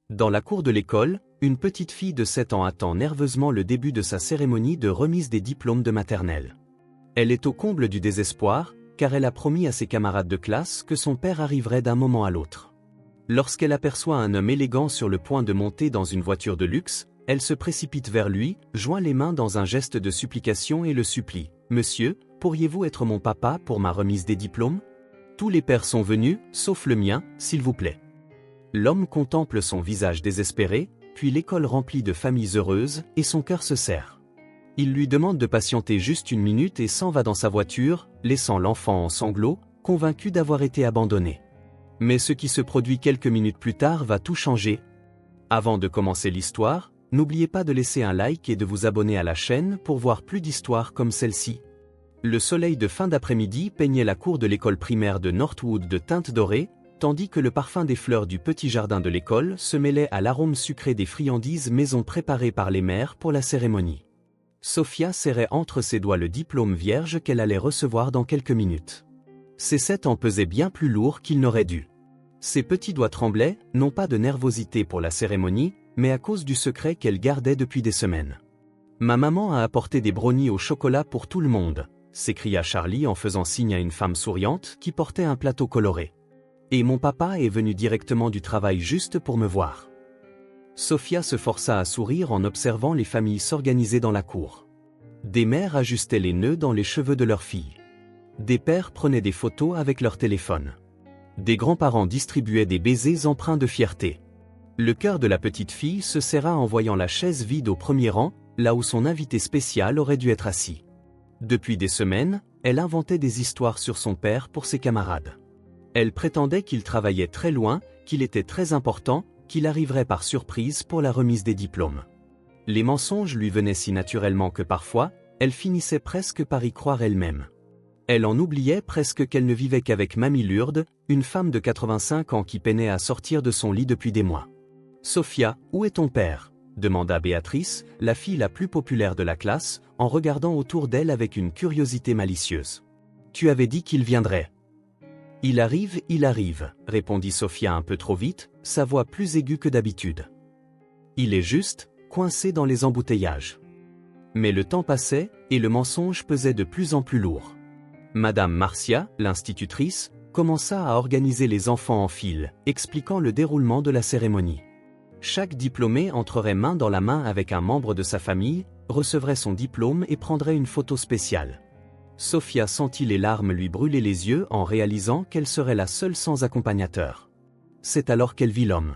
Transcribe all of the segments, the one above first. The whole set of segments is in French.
Dans la cour de l'école, une petite fille de 7 ans attend nerveusement le début de sa cérémonie de remise des diplômes de maternelle. Elle est au comble du désespoir, car elle a promis à ses camarades de classe que son père arriverait d'un moment à l'autre. Lorsqu'elle aperçoit un homme élégant sur le point de monter dans une voiture de luxe, elle se précipite vers lui, joint les mains dans un geste de supplication et le supplie. « Monsieur, pourriez-vous être mon papa pour ma remise des diplômes ? Tous les pères sont venus, sauf le mien, s'il vous plaît. » L'homme contemple son visage désespéré, puis l'école remplie de familles heureuses, et son cœur se serre. Il lui demande de patienter juste une minute et s'en va dans sa voiture, laissant l'enfant en sanglots, convaincu d'avoir été abandonné. Mais ce qui se produit quelques minutes plus tard va tout changer. Avant de commencer l'histoire, n'oubliez pas de laisser un like et de vous abonner à la chaîne pour voir plus d'histoires comme celle-ci. Le soleil de fin d'après-midi peignait la cour de l'école primaire de Northwood de teintes dorées, tandis que le parfum des fleurs du petit jardin de l'école se mêlait à l'arôme sucré des friandises maison préparées par les mères pour la cérémonie. Sophia serrait entre ses doigts le diplôme vierge qu'elle allait recevoir dans quelques minutes. Ses 7 ans pesaient bien plus lourd qu'il n'aurait dû. Ses petits doigts tremblaient, non pas de nervosité pour la cérémonie, mais à cause du secret qu'elle gardait depuis des semaines. « Ma maman a apporté des brownies au chocolat pour tout le monde », s'écria Charlie en faisant signe à une femme souriante qui portait un plateau coloré. « Et mon papa est venu directement du travail juste pour me voir. » Sophia se força à sourire en observant les familles s'organiser dans la cour. Des mères ajustaient les nœuds dans les cheveux de leurs filles. Des pères prenaient des photos avec leur téléphone. Des grands-parents distribuaient des baisers empreints de fierté. Le cœur de la petite fille se serra en voyant la chaise vide au premier rang, là où son invité spécial aurait dû être assis. Depuis des semaines, elle inventait des histoires sur son père pour ses camarades. Elle prétendait qu'il travaillait très loin, qu'il était très important, qu'il arriverait par surprise pour la remise des diplômes. Les mensonges lui venaient si naturellement que parfois, elle finissait presque par y croire elle-même. Elle en oubliait presque qu'elle ne vivait qu'avec Mamie Lourdes, une femme de 85 ans qui peinait à sortir de son lit depuis des mois. « Sophia, où est ton père ?» demanda Béatrice, la fille la plus populaire de la classe, en regardant autour d'elle avec une curiosité malicieuse. « Tu avais dit qu'il viendrait. » « Il arrive, répondit Sophia un peu trop vite, sa voix plus aiguë que d'habitude. Il est juste, coincé dans les embouteillages. Mais le temps passait, et le mensonge pesait de plus en plus lourd. Madame Marcia, l'institutrice, commença à organiser les enfants en file, expliquant le déroulement de la cérémonie. Chaque diplômé entrerait main dans la main avec un membre de sa famille, recevrait son diplôme et prendrait une photo spéciale. Sophia sentit les larmes lui brûler les yeux en réalisant qu'elle serait la seule sans accompagnateur. C'est alors qu'elle vit l'homme.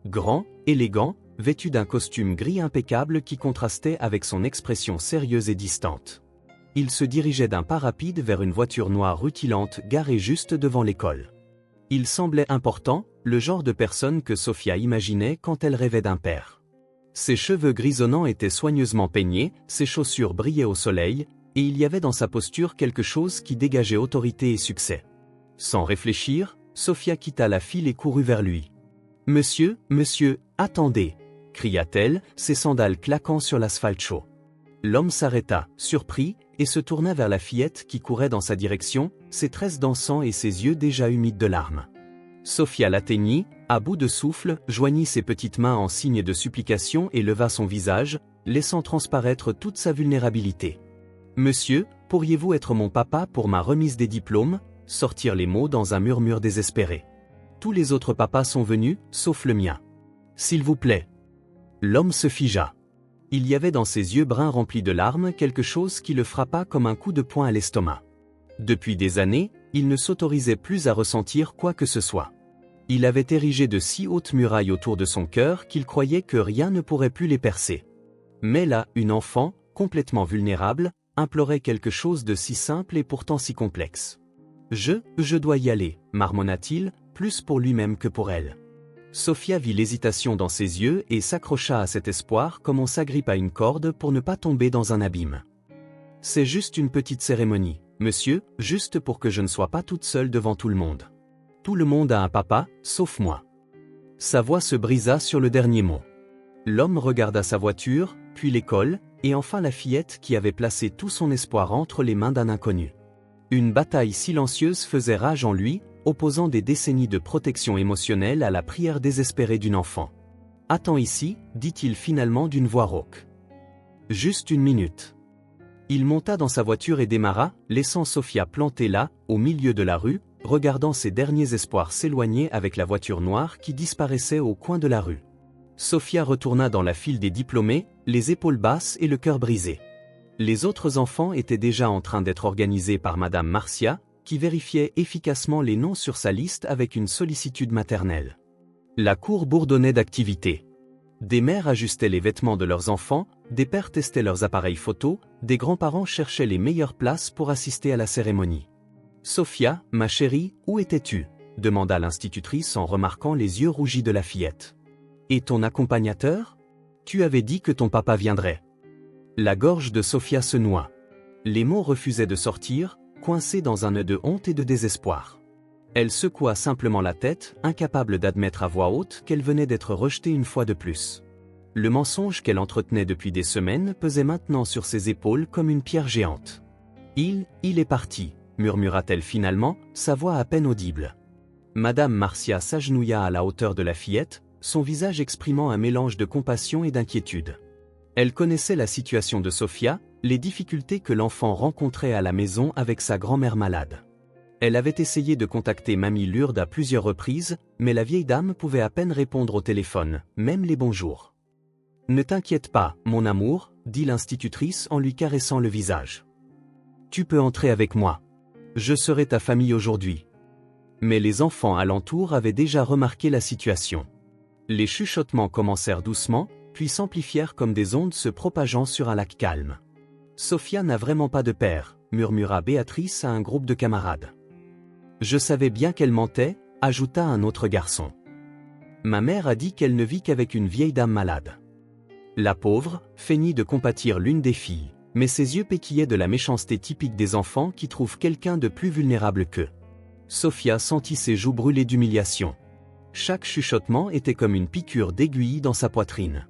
Grand, élégant, vêtu d'un costume gris impeccable qui contrastait avec son expression sérieuse et distante. Il se dirigeait d'un pas rapide vers une voiture noire rutilante garée juste devant l'école. Il semblait important, le genre de personne que Sophia imaginait quand elle rêvait d'un père. Ses cheveux grisonnants étaient soigneusement peignés, ses chaussures brillaient au soleil, et il y avait dans sa posture quelque chose qui dégageait autorité et succès. Sans réfléchir, Sophia quitta la file et courut vers lui. « Monsieur, attendez !» cria-t-elle, ses sandales claquant sur l'asphalte chaud. L'homme s'arrêta, surpris, et se tourna vers la fillette qui courait dans sa direction, ses tresses dansant et ses yeux déjà humides de larmes. Sophia l'atteignit, à bout de souffle, joignit ses petites mains en signe de supplication et leva son visage, laissant transparaître toute sa vulnérabilité. « Monsieur, pourriez-vous être mon papa pour ma remise des diplômes ?» sortirent les mots dans un murmure désespéré. « Tous les autres papas sont venus, sauf le mien. S'il vous plaît. » L'homme se figea. Il y avait dans ses yeux bruns remplis de larmes quelque chose qui le frappa comme un coup de poing à l'estomac. Depuis des années, il ne s'autorisait plus à ressentir quoi que ce soit. Il avait érigé de si hautes murailles autour de son cœur qu'il croyait que rien ne pourrait plus les percer. Mais là, une enfant, complètement vulnérable, implorait quelque chose de si simple et pourtant si complexe. « Je dois y aller », marmonna-t-il, plus pour lui-même que pour elle. Sophia vit l'hésitation dans ses yeux et s'accrocha à cet espoir comme on s'agrippe à une corde pour ne pas tomber dans un abîme. « C'est juste une petite cérémonie, monsieur, juste pour que je ne sois pas toute seule devant tout le monde. Tout le monde a un papa, sauf moi. » Sa voix se brisa sur le dernier mot. L'homme regarda sa voiture, puis l'école, et enfin la fillette qui avait placé tout son espoir entre les mains d'un inconnu. Une bataille silencieuse faisait rage en lui, opposant des décennies de protection émotionnelle à la prière désespérée d'une enfant. attends ici, dit-il finalement d'une voix rauque. Juste une minute. Il monta dans sa voiture et démarra, laissant Sophia plantée là, au milieu de la rue, regardant ses derniers espoirs s'éloigner avec la voiture noire qui disparaissait au coin de la rue. Sophia retourna dans la file des diplômés, les épaules basses et le cœur brisé. Les autres enfants étaient déjà en train d'être organisés par Madame Marcia, qui vérifiait efficacement les noms sur sa liste avec une sollicitude maternelle. La cour bourdonnait d'activités. Des mères ajustaient les vêtements de leurs enfants, des pères testaient leurs appareils photo, des grands-parents cherchaient les meilleures places pour assister à la cérémonie. « Sophia, ma chérie, où étais-tu » demanda l'institutrice en remarquant les yeux rougis de la fillette. « Et ton accompagnateur ? Tu avais dit que ton papa viendrait. » La gorge de Sophia se noua. Les mots refusaient de sortir, coincés dans un nœud de honte et de désespoir. Elle secoua simplement la tête, incapable d'admettre à voix haute qu'elle venait d'être rejetée une fois de plus. Le mensonge qu'elle entretenait depuis des semaines pesait maintenant sur ses épaules comme une pierre géante. « Il est parti », murmura-t-elle finalement, sa voix à peine audible. Madame Marcia s'agenouilla à la hauteur de la fillette, son visage exprimant un mélange de compassion et d'inquiétude. Elle connaissait la situation de Sophia, les difficultés que l'enfant rencontrait à la maison avec sa grand-mère malade. Elle avait essayé de contacter Mamie Lourdes à plusieurs reprises, mais la vieille dame pouvait à peine répondre au téléphone, même les bonjours. « Ne t'inquiète pas, mon amour, » dit l'institutrice en lui caressant le visage. « Tu peux entrer avec moi. Je serai ta famille aujourd'hui. » Mais les enfants alentour avaient déjà remarqué la situation. Les chuchotements commencèrent doucement, puis s'amplifièrent comme des ondes se propageant sur un lac calme. « Sophia n'a vraiment pas de père, » murmura Béatrice à un groupe de camarades. « Je savais bien qu'elle mentait, » ajouta un autre garçon. « Ma mère a dit qu'elle ne vit qu'avec une vieille dame malade. » La pauvre feignit de compatir l'une des filles, mais ses yeux péquillaient de la méchanceté typique des enfants qui trouvent quelqu'un de plus vulnérable qu'eux. Sophia sentit ses joues brûler d'humiliation. Chaque chuchotement était comme une piqûre d'aiguille dans sa poitrine.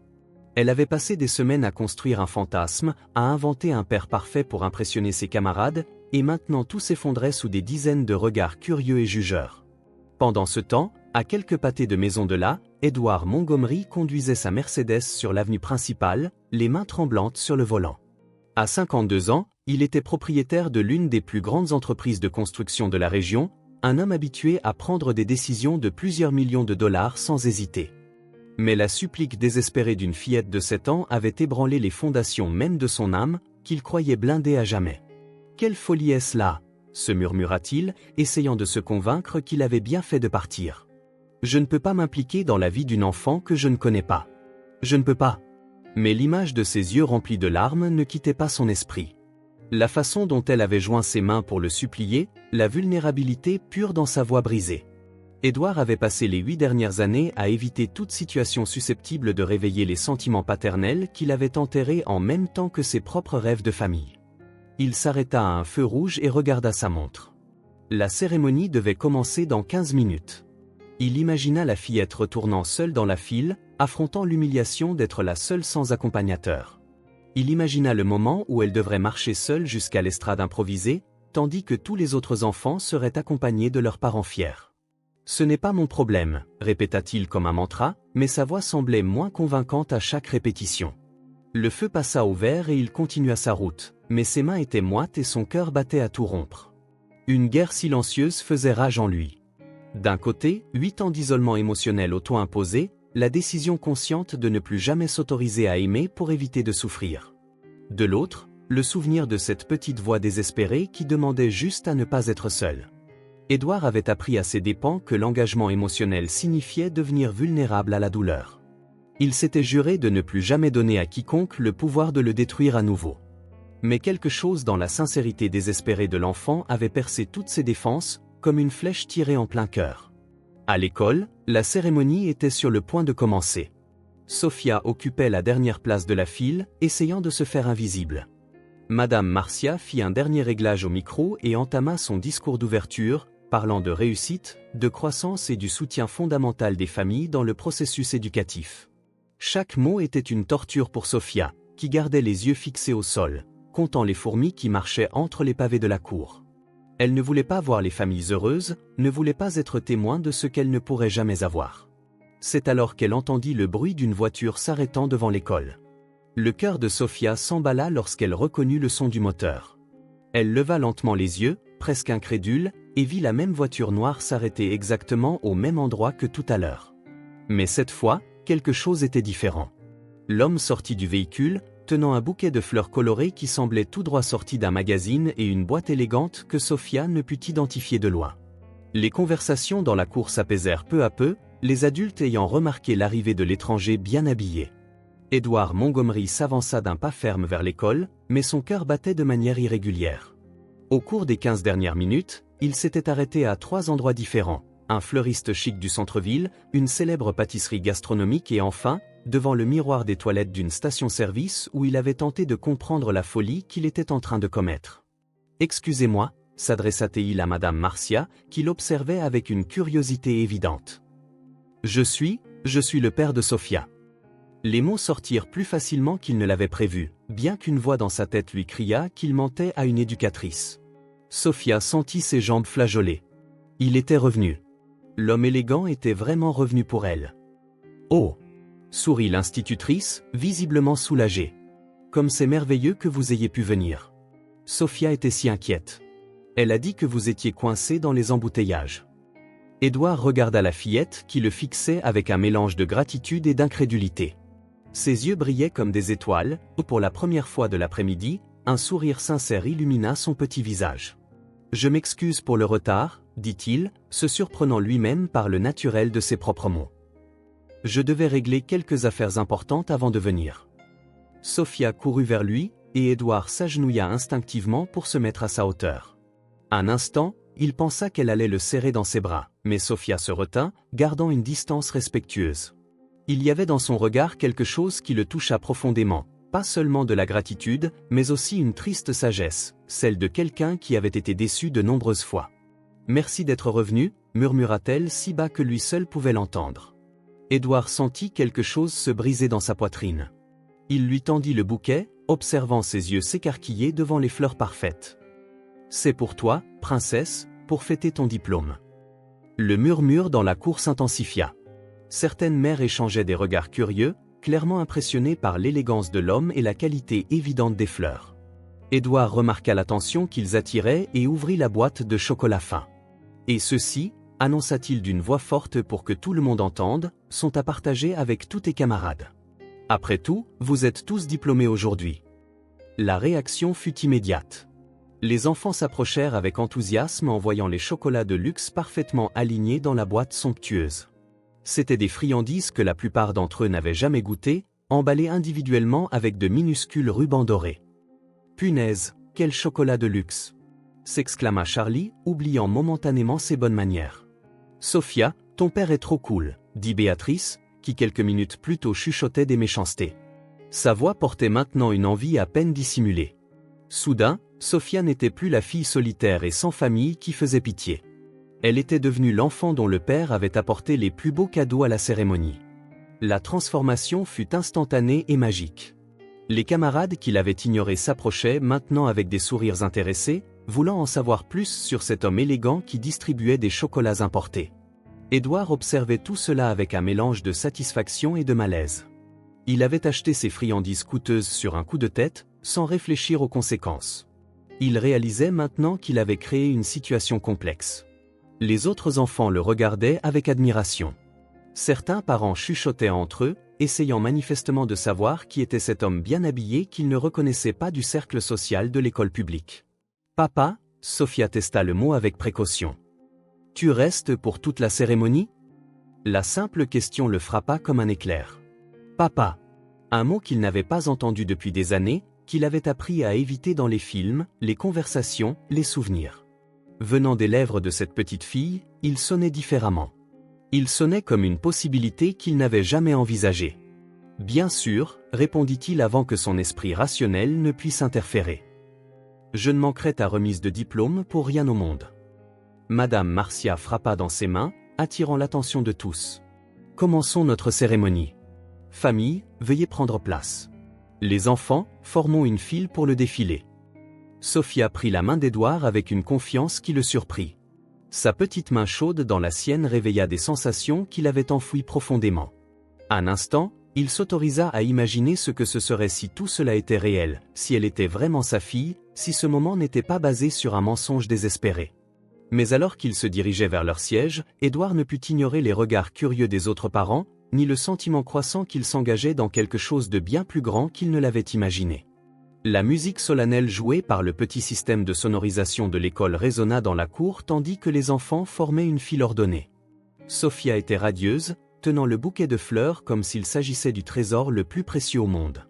Elle avait passé des semaines à construire un fantasme, à inventer un père parfait pour impressionner ses camarades, et maintenant tout s'effondrait sous des dizaines de regards curieux et jugeurs. Pendant ce temps, à quelques pâtés de maison de là, Edward Montgomery conduisait sa Mercedes sur l'avenue principale, les mains tremblantes sur le volant. À 52 ans, il était propriétaire de l'une des plus grandes entreprises de construction de la région, un homme habitué à prendre des décisions de plusieurs millions de dollars sans hésiter. Mais la supplique désespérée d'une fillette de 7 ans avait ébranlé les fondations même de son âme, qu'il croyait blindée à jamais. « Quelle folie est-ce là ?» se murmura-t-il, essayant de se convaincre qu'il avait bien fait de partir. « Je ne peux pas m'impliquer dans la vie d'une enfant que je ne connais pas. Je ne peux pas. » Mais l'image de ses yeux remplis de larmes ne quittait pas son esprit. La façon dont elle avait joint ses mains pour le supplier, la vulnérabilité pure dans sa voix brisée. Édouard avait passé les 8 dernières années à éviter toute situation susceptible de réveiller les sentiments paternels qu'il avait enterrés en même temps que ses propres rêves de famille. Il s'arrêta à un feu rouge et regarda sa montre. La cérémonie devait commencer dans 15 minutes. Il imagina la fillette retournant seule dans la file, affrontant l'humiliation d'être la seule sans accompagnateur. Il imagina le moment où elle devrait marcher seule jusqu'à l'estrade improvisée, tandis que tous les autres enfants seraient accompagnés de leurs parents fiers. « Ce n'est pas mon problème », répéta-t-il comme un mantra, mais sa voix semblait moins convaincante à chaque répétition. Le feu passa au vert et il continua sa route, mais ses mains étaient moites et son cœur battait à tout rompre. Une guerre silencieuse faisait rage en lui. D'un côté, 8 ans d'isolement émotionnel auto-imposé, la décision consciente de ne plus jamais s'autoriser à aimer pour éviter de souffrir. De l'autre, le souvenir de cette petite voix désespérée qui demandait juste à ne pas être seul. Édouard avait appris à ses dépens que l'engagement émotionnel signifiait devenir vulnérable à la douleur. Il s'était juré de ne plus jamais donner à quiconque le pouvoir de le détruire à nouveau. Mais quelque chose dans la sincérité désespérée de l'enfant avait percé toutes ses défenses, comme une flèche tirée en plein cœur. À l'école, la cérémonie était sur le point de commencer. Sophia occupait la dernière place de la file, essayant de se faire invisible. Madame Marcia fit un dernier réglage au micro et entama son discours d'ouverture, parlant de réussite, de croissance et du soutien fondamental des familles dans le processus éducatif. Chaque mot était une torture pour Sophia, qui gardait les yeux fixés au sol, comptant les fourmis qui marchaient entre les pavés de la cour. Elle ne voulait pas voir les familles heureuses, ne voulait pas être témoin de ce qu'elle ne pourrait jamais avoir. C'est alors qu'elle entendit le bruit d'une voiture s'arrêtant devant l'école. Le cœur de Sofia s'emballa lorsqu'elle reconnut le son du moteur. Elle leva lentement les yeux, presque incrédule, et vit la même voiture noire s'arrêter exactement au même endroit que tout à l'heure. Mais cette fois, quelque chose était différent. L'homme sortit du véhicule, tenant un bouquet de fleurs colorées qui semblait tout droit sorti d'un magazine et une boîte élégante que Sofia ne put identifier de loin. Les conversations dans la cour s'apaisèrent peu à peu, les adultes ayant remarqué l'arrivée de l'étranger bien habillé. Edward Montgomery s'avança d'un pas ferme vers l'école, mais son cœur battait de manière irrégulière. Au cours des 15 dernières minutes, il s'était arrêté à 3 endroits différents, un fleuriste chic du centre-ville, une célèbre pâtisserie gastronomique et enfin, devant le miroir des toilettes d'une station-service où il avait tenté de comprendre la folie qu'il était en train de commettre. « Excusez-moi » s'adressa-t-il à Madame Marcia, qui l'observait avec une curiosité évidente. « Je suis le père de Sofia. » Les mots sortirent plus facilement qu'il ne l'avait prévu, bien qu'une voix dans sa tête lui cria qu'il mentait à une éducatrice. Sofia sentit ses jambes flageoler. Il était revenu. L'homme élégant était vraiment revenu pour elle. « Oh !» sourit l'institutrice, visiblement soulagée. « Comme c'est merveilleux que vous ayez pu venir. » Sofia était si inquiète. Elle a dit que vous étiez coincé dans les embouteillages. Édouard regarda la fillette qui le fixait avec un mélange de gratitude et d'incrédulité. Ses yeux brillaient comme des étoiles, et pour la première fois de l'après-midi, un sourire sincère illumina son petit visage. « Je m'excuse pour le retard, » dit-il, se surprenant lui-même par le naturel de ses propres mots. « Je devais régler quelques affaires importantes avant de venir. » Sofia courut vers lui, et Édouard s'agenouilla instinctivement pour se mettre à sa hauteur. Un instant, il pensa qu'elle allait le serrer dans ses bras, mais Sofia se retint, gardant une distance respectueuse. Il y avait dans son regard quelque chose qui le toucha profondément, pas seulement de la gratitude, mais aussi une triste sagesse, celle de quelqu'un qui avait été déçu de nombreuses fois. « Merci d'être revenu » murmura-t-elle si bas que lui seul pouvait l'entendre. Édouard sentit quelque chose se briser dans sa poitrine. Il lui tendit le bouquet, observant ses yeux s'écarquiller devant les fleurs parfaites. « C'est pour toi, princesse, pour fêter ton diplôme. » Le murmure dans la cour s'intensifia. Certaines mères échangeaient des regards curieux, clairement impressionnées par l'élégance de l'homme et la qualité évidente des fleurs. Édouard remarqua l'attention qu'ils attiraient et ouvrit la boîte de chocolat fin. « Et ceux-ci, annonça-t-il d'une voix forte pour que tout le monde entende, sont à partager avec tous tes camarades. Après tout, vous êtes tous diplômés aujourd'hui. » La réaction fut immédiate. Les enfants s'approchèrent avec enthousiasme en voyant les chocolats de luxe parfaitement alignés dans la boîte somptueuse. C'étaient des friandises que la plupart d'entre eux n'avaient jamais goûtées, emballées individuellement avec de minuscules rubans dorés. « Punaise, quel chocolat de luxe !» s'exclama Charlie, oubliant momentanément ses bonnes manières. « Sofia, ton père est trop cool », dit Béatrice, qui quelques minutes plus tôt chuchotait des méchancetés. Sa voix portait maintenant une envie à peine dissimulée. Soudain, Sofia n'était plus la fille solitaire et sans famille qui faisait pitié. Elle était devenue l'enfant dont le père avait apporté les plus beaux cadeaux à la cérémonie. La transformation fut instantanée et magique. Les camarades qui l'avaient ignoré s'approchaient maintenant avec des sourires intéressés, voulant en savoir plus sur cet homme élégant qui distribuait des chocolats importés. Édouard observait tout cela avec un mélange de satisfaction et de malaise. Il avait acheté ses friandises coûteuses sur un coup de tête, sans réfléchir aux conséquences. Il réalisait maintenant qu'il avait créé une situation complexe. Les autres enfants le regardaient avec admiration. Certains parents chuchotaient entre eux, essayant manifestement de savoir qui était cet homme bien habillé qu'ils ne reconnaissaient pas du cercle social de l'école publique. « Papa » Sofia testa le mot avec précaution. « Tu restes pour toute la cérémonie » La simple question le frappa comme un éclair. « Papa » un mot qu'il n'avait pas entendu depuis des années, qu'il avait appris à éviter dans les films, les conversations, les souvenirs. Venant des lèvres de cette petite fille, il sonnait différemment. Il sonnait comme une possibilité qu'il n'avait jamais envisagée. « Bien sûr », répondit-il avant que son esprit rationnel ne puisse interférer. « Je ne manquerai ta remise de diplôme pour rien au monde. » Madame Marcia frappa dans ses mains, attirant l'attention de tous. « Commençons notre cérémonie. Famille, veuillez prendre place. Les enfants, formons une file pour le défilé. » Sofia prit la main d'Édouard avec une confiance qui le surprit. Sa petite main chaude dans la sienne réveilla des sensations qu'il avait enfouies profondément. Un instant, il s'autorisa à imaginer ce que ce serait si tout cela était réel, si elle était vraiment sa fille, si ce moment n'était pas basé sur un mensonge désespéré. Mais alors qu'il se dirigeait vers leur siège, Édouard ne put ignorer les regards curieux des autres parents, ni le sentiment croissant qu'il s'engageait dans quelque chose de bien plus grand qu'il ne l'avait imaginé. La musique solennelle jouée par le petit système de sonorisation de l'école résonna dans la cour tandis que les enfants formaient une file ordonnée. Sophia était radieuse, tenant le bouquet de fleurs comme s'il s'agissait du trésor le plus précieux au monde.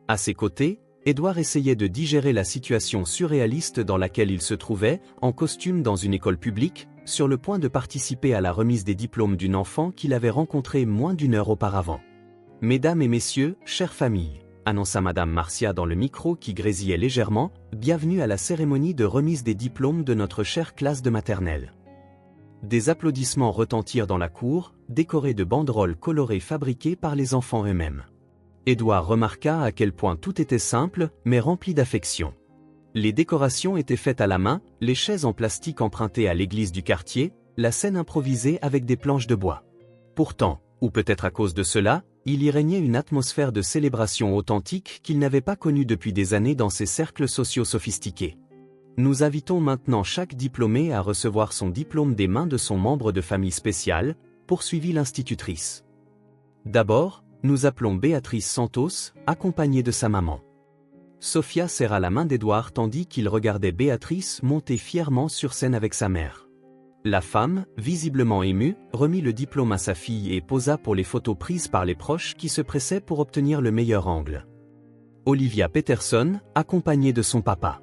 À ses côtés, Édouard essayait de digérer la situation surréaliste dans laquelle il se trouvait, en costume dans une école publique, sur le point de participer à la remise des diplômes d'une enfant qu'il avait rencontrée moins d'une heure auparavant. « Mesdames et messieurs, chère famille », annonça Madame Marcia dans le micro qui grésillait légèrement, « bienvenue à la cérémonie de remise des diplômes de notre chère classe de maternelle. » Des applaudissements retentirent dans la cour, décorés de banderoles colorées fabriquées par les enfants eux-mêmes. Édouard remarqua à quel point tout était simple, mais rempli d'affection. Les décorations étaient faites à la main, les chaises en plastique empruntées à l'église du quartier, la scène improvisée avec des planches de bois. Pourtant, ou peut-être à cause de cela, il y régnait une atmosphère de célébration authentique qu'il n'avait pas connue depuis des années dans ces cercles sociaux sophistiqués. Nous invitons maintenant chaque diplômé à recevoir son diplôme des mains de son membre de famille spécial, poursuivit l'institutrice. D'abord, nous appelons Béatrice Santos, accompagnée de sa maman. Sophia serra la main d'Édouard tandis qu'il regardait Béatrice monter fièrement sur scène avec sa mère. La femme, visiblement émue, remit le diplôme à sa fille et posa pour les photos prises par les proches qui se pressaient pour obtenir le meilleur angle. Olivia Peterson, accompagnée de son papa.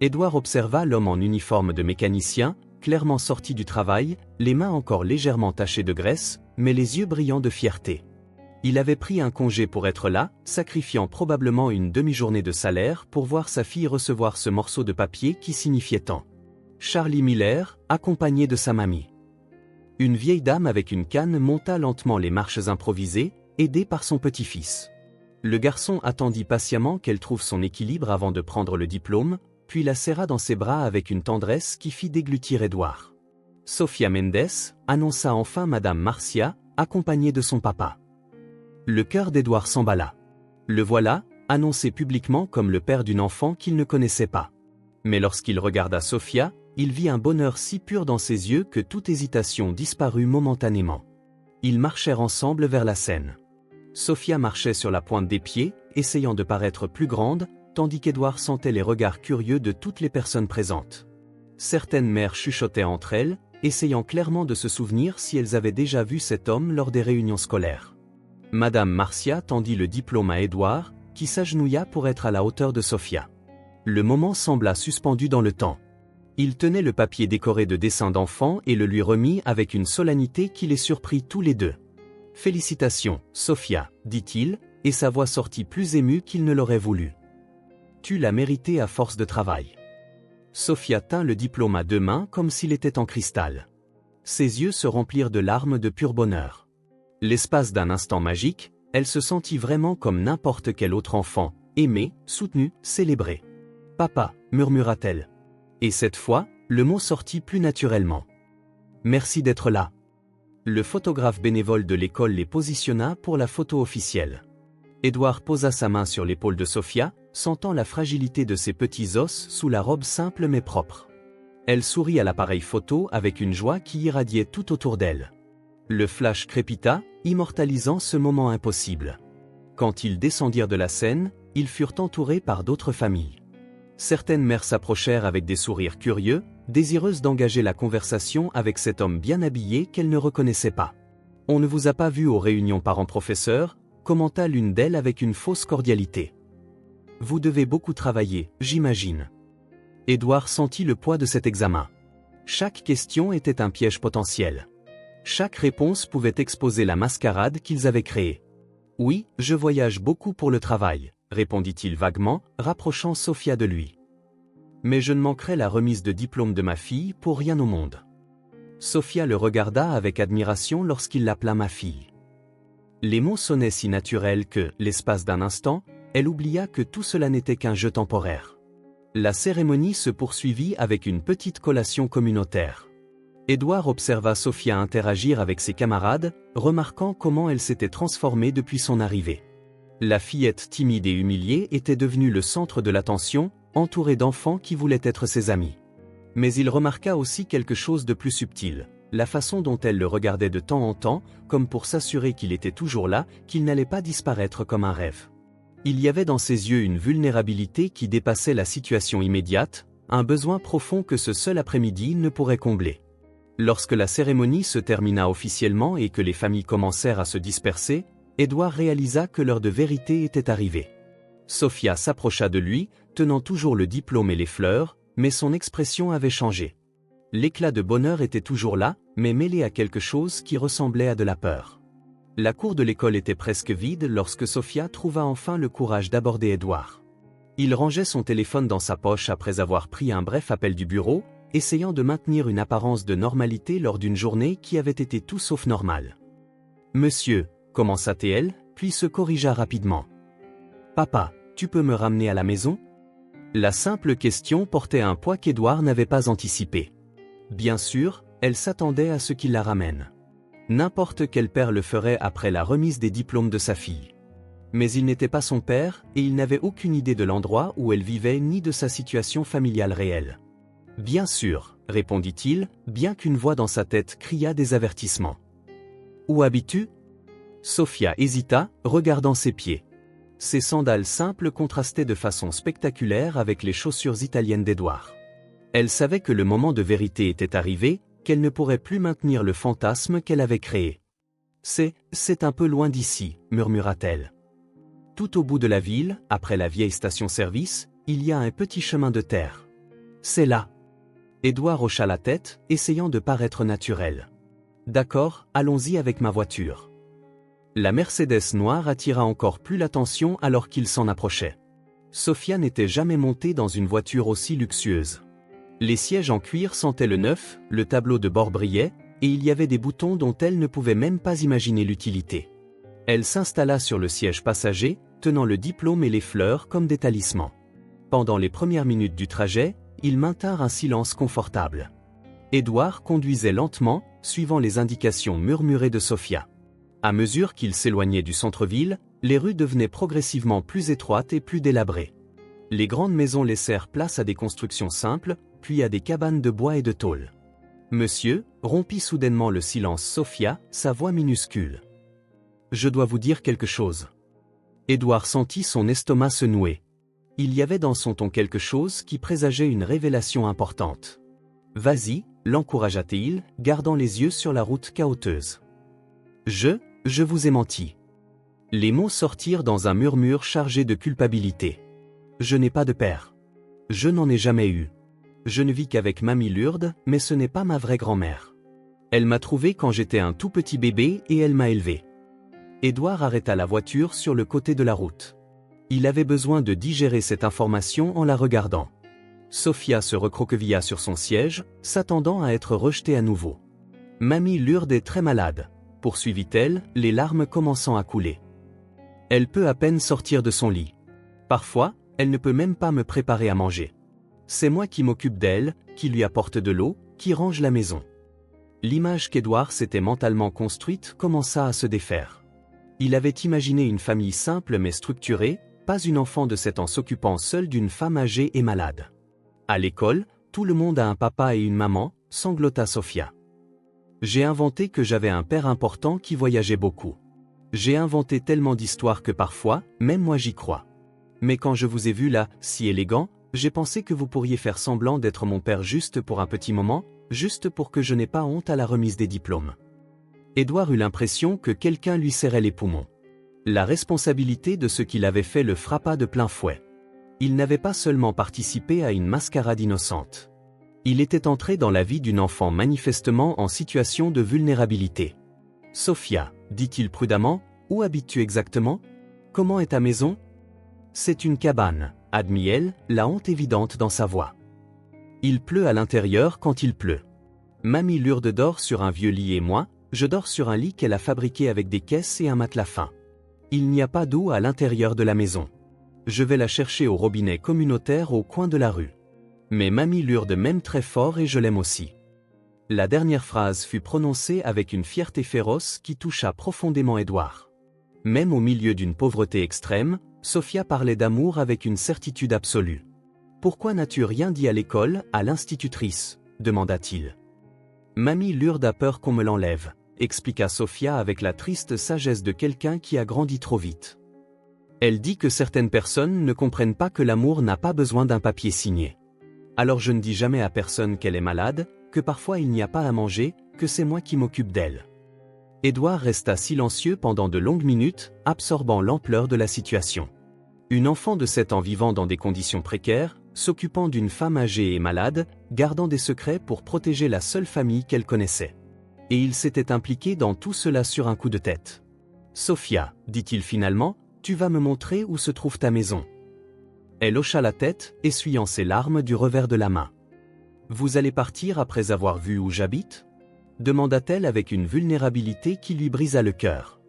Édouard observa l'homme en uniforme de mécanicien, clairement sorti du travail, les mains encore légèrement tachées de graisse, mais les yeux brillants de fierté. Il avait pris un congé pour être là, sacrifiant probablement une demi-journée de salaire pour voir sa fille recevoir ce morceau de papier qui signifiait tant. Charlie Miller, accompagné de sa mamie. Une vieille dame avec une canne monta lentement les marches improvisées, aidée par son petit-fils. Le garçon attendit patiemment qu'elle trouve son équilibre avant de prendre le diplôme, puis la serra dans ses bras avec une tendresse qui fit déglutir Édouard. Sofia Mendes, annonça enfin Madame Marcia, accompagnée de son papa. Le cœur d'Édouard s'emballa. Le voilà, annoncé publiquement comme le père d'une enfant qu'il ne connaissait pas. Mais lorsqu'il regarda Sophia, il vit un bonheur si pur dans ses yeux que toute hésitation disparut momentanément. Ils marchèrent ensemble vers la scène. Sophia marchait sur la pointe des pieds, essayant de paraître plus grande, tandis qu'Édouard sentait les regards curieux de toutes les personnes présentes. Certaines mères chuchotaient entre elles, essayant clairement de se souvenir si elles avaient déjà vu cet homme lors des réunions scolaires. Madame Marcia tendit le diplôme à Édouard, qui s'agenouilla pour être à la hauteur de Sophia. Le moment sembla suspendu dans le temps. Il tenait le papier décoré de dessins d'enfants et le lui remit avec une solennité qui les surprit tous les deux. « Félicitations, Sophia, dit-il, et sa voix sortit plus émue qu'il ne l'aurait voulu. Tu l'as mérité à force de travail. » Sophia tint le diplôme à deux mains comme s'il était en cristal. Ses yeux se remplirent de larmes de pur bonheur. L'espace d'un instant magique, elle se sentit vraiment comme n'importe quel autre enfant, aimé, soutenu, célébré. « Papa, murmura-t-elle. Et cette fois, le mot sortit plus naturellement. « Merci d'être là. » Le photographe bénévole de l'école les positionna pour la photo officielle. Édouard posa sa main sur l'épaule de Sophia, sentant la fragilité de ses petits os sous la robe simple mais propre. Elle sourit à l'appareil photo avec une joie qui irradiait tout autour d'elle. Le flash crépita, immortalisant ce moment impossible. Quand ils descendirent de la scène, ils furent entourés par d'autres familles. Certaines mères s'approchèrent avec des sourires curieux, désireuses d'engager la conversation avec cet homme bien habillé qu'elles ne reconnaissaient pas. « On ne vous a pas vu aux réunions parents-professeurs », commenta l'une d'elles avec une fausse cordialité. « Vous devez beaucoup travailler, j'imagine. » Édouard sentit le poids de cet examen. Chaque question était un piège potentiel. Chaque réponse pouvait exposer la mascarade qu'ils avaient créée. « Oui, je voyage beaucoup pour le travail, » répondit-il vaguement, rapprochant Sophia de lui. « Mais je ne manquerai la remise de diplôme de ma fille pour rien au monde. » Sophia le regarda avec admiration lorsqu'il l'appela ma fille. Les mots sonnaient si naturels que, l'espace d'un instant, elle oublia que tout cela n'était qu'un jeu temporaire. La cérémonie se poursuivit avec une petite collation communautaire. Édouard observa Sophia interagir avec ses camarades, remarquant comment elle s'était transformée depuis son arrivée. La fillette timide et humiliée était devenue le centre de l'attention, entourée d'enfants qui voulaient être ses amis. Mais il remarqua aussi quelque chose de plus subtil, la façon dont elle le regardait de temps en temps, comme pour s'assurer qu'il était toujours là, qu'il n'allait pas disparaître comme un rêve. Il y avait dans ses yeux une vulnérabilité qui dépassait la situation immédiate, un besoin profond que ce seul après-midi ne pourrait combler. Lorsque la cérémonie se termina officiellement et que les familles commencèrent à se disperser, Édouard réalisa que l'heure de vérité était arrivée. Sophia s'approcha de lui, tenant toujours le diplôme et les fleurs, mais son expression avait changé. L'éclat de bonheur était toujours là, mais mêlé à quelque chose qui ressemblait à de la peur. La cour de l'école était presque vide lorsque Sophia trouva enfin le courage d'aborder Édouard. Il rangeait son téléphone dans sa poche après avoir pris un bref appel du bureau, essayant de maintenir une apparence de normalité lors d'une journée qui avait été tout sauf normale. « Monsieur », commença-t-elle, puis se corrigea rapidement. « Papa, tu peux me ramener à la maison ?» La simple question portait un poids qu'Édouard n'avait pas anticipé. Bien sûr, elle s'attendait à ce qu'il la ramène. N'importe quel père le ferait après la remise des diplômes de sa fille. Mais il n'était pas son père, et il n'avait aucune idée de l'endroit où elle vivait ni de sa situation familiale réelle. « Bien sûr », répondit-il, bien qu'une voix dans sa tête cria des avertissements. « Où habites-tu » Sophia hésita, regardant ses pieds. Ses sandales simples contrastaient de façon spectaculaire avec les chaussures italiennes d'Édouard. Elle savait que le moment de vérité était arrivé, qu'elle ne pourrait plus maintenir le fantasme qu'elle avait créé. « C'est un peu loin d'ici », murmura-t-elle. Tout au bout de la ville, après la vieille station-service, il y a un petit chemin de terre. C'est là. Édouard hocha la tête, essayant de paraître naturel. D'accord, allons-y avec ma voiture. La Mercedes noire attira encore plus l'attention alors qu'il s'en approchait. Sophia n'était jamais montée dans une voiture aussi luxueuse. Les sièges en cuir sentaient le neuf, le tableau de bord brillait, et il y avait des boutons dont elle ne pouvait même pas imaginer l'utilité. Elle s'installa sur le siège passager, tenant le diplôme et les fleurs comme des talismans. Pendant les premières minutes du trajet, ils maintinrent un silence confortable. Édouard conduisait lentement, suivant les indications murmurées de Sophia. À mesure qu'il s'éloignait du centre-ville, les rues devenaient progressivement plus étroites et plus délabrées. Les grandes maisons laissèrent place à des constructions simples, puis à des cabanes de bois et de tôle. « Monsieur », rompit soudainement le silence Sophia, sa voix minuscule. « Je dois vous dire quelque chose. » Édouard sentit son estomac se nouer. Il y avait dans son ton quelque chose qui présageait une révélation importante. « Vas-y », l'encouragea-t-il, gardant les yeux sur la route cahoteuse. « Je vous ai menti. » Les mots sortirent dans un murmure chargé de culpabilité. « Je n'ai pas de père. Je n'en ai jamais eu. Je ne vis qu'avec mamie Lourdes, mais ce n'est pas ma vraie grand-mère. Elle m'a trouvé quand j'étais un tout petit bébé et elle m'a élevé. » Édouard arrêta la voiture sur le côté de la route. Il avait besoin de digérer cette information en la regardant. Sophia se recroquevilla sur son siège, s'attendant à être rejetée à nouveau. « Mamie Lourdes est très malade, » poursuivit-elle, les larmes commençant à couler. « Elle peut à peine sortir de son lit. Parfois, elle ne peut même pas me préparer à manger. C'est moi qui m'occupe d'elle, qui lui apporte de l'eau, qui range la maison. » L'image qu'Édouard s'était mentalement construite commença à se défaire. Il avait imaginé une famille simple mais structurée, pas une enfant de 7 ans s'occupant seule d'une femme âgée et malade. À l'école, tout le monde a un papa et une maman, sanglota Sophia. J'ai inventé que j'avais un père important qui voyageait beaucoup. J'ai inventé tellement d'histoires que parfois, même moi j'y crois. Mais quand je vous ai vu là, si élégant, j'ai pensé que vous pourriez faire semblant d'être mon père juste pour un petit moment, juste pour que je n'ai pas honte à la remise des diplômes. Édouard eut l'impression que quelqu'un lui serrait les poumons. La responsabilité de ce qu'il avait fait le frappa de plein fouet. Il n'avait pas seulement participé à une mascarade innocente. Il était entré dans la vie d'une enfant manifestement en situation de vulnérabilité. « Sophia, » dit-il prudemment, « où habites-tu exactement? Comment est ta maison? » « C'est une cabane, » admit elle, la honte évidente dans sa voix. « Il pleut à l'intérieur quand il pleut. Mamie Lourdes dort sur un vieux lit et moi, je dors sur un lit qu'elle a fabriqué avec des caisses et un matelas fin. Il n'y a pas d'eau à l'intérieur de la maison. Je vais la chercher au robinet communautaire au coin de la rue. Mais mamie Lourdes m'aime très fort et je l'aime aussi. » La dernière phrase fut prononcée avec une fierté féroce qui toucha profondément Édouard. Même au milieu d'une pauvreté extrême, Sophia parlait d'amour avec une certitude absolue. « Pourquoi n'as-tu rien dit à l'école, à l'institutrice » demanda-t-il. « Mamie Lourdes a peur qu'on me l'enlève » expliqua Sophia avec la triste sagesse de quelqu'un qui a grandi trop vite. Elle dit que certaines personnes ne comprennent pas que l'amour n'a pas besoin d'un papier signé. Alors je ne dis jamais à personne qu'elle est malade, que parfois il n'y a pas à manger, que c'est moi qui m'occupe d'elle. Édouard resta silencieux pendant de longues minutes, absorbant l'ampleur de la situation. Une enfant de 7 ans vivant dans des conditions précaires, s'occupant d'une femme âgée et malade, gardant des secrets pour protéger la seule famille qu'elle connaissait. Et il s'était impliqué dans tout cela sur un coup de tête. « Sophia, dit-il finalement, tu vas me montrer où se trouve ta maison. » Elle hocha la tête, essuyant ses larmes du revers de la main. « Vous allez partir après avoir vu où j'habite » demanda-t-elle avec une vulnérabilité qui lui brisa le cœur.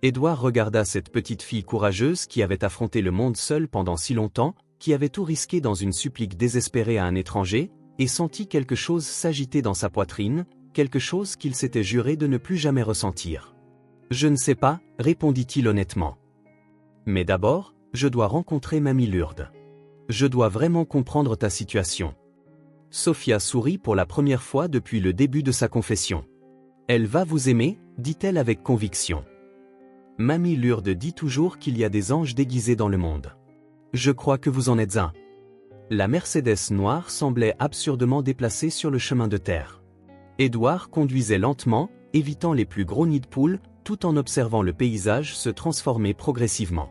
Édouard regarda cette petite fille courageuse qui avait affronté le monde seule pendant si longtemps, qui avait tout risqué dans une supplique désespérée à un étranger, et sentit quelque chose s'agiter dans sa poitrine, quelque chose qu'il s'était juré de ne plus jamais ressentir. « Je ne sais pas, répondit-il honnêtement. Mais d'abord, je dois rencontrer Mamie Lourdes. Je dois vraiment comprendre ta situation. » Sophia sourit pour la première fois depuis le début de sa confession. « Elle va vous aimer » dit-elle avec conviction. « Mamie Lourdes dit toujours qu'il y a des anges déguisés dans le monde. Je crois que vous en êtes un. » La Mercedes noire semblait absurdement déplacée sur le chemin de terre. Édouard conduisait lentement, évitant les plus gros nids de poules, tout en observant le paysage se transformer progressivement.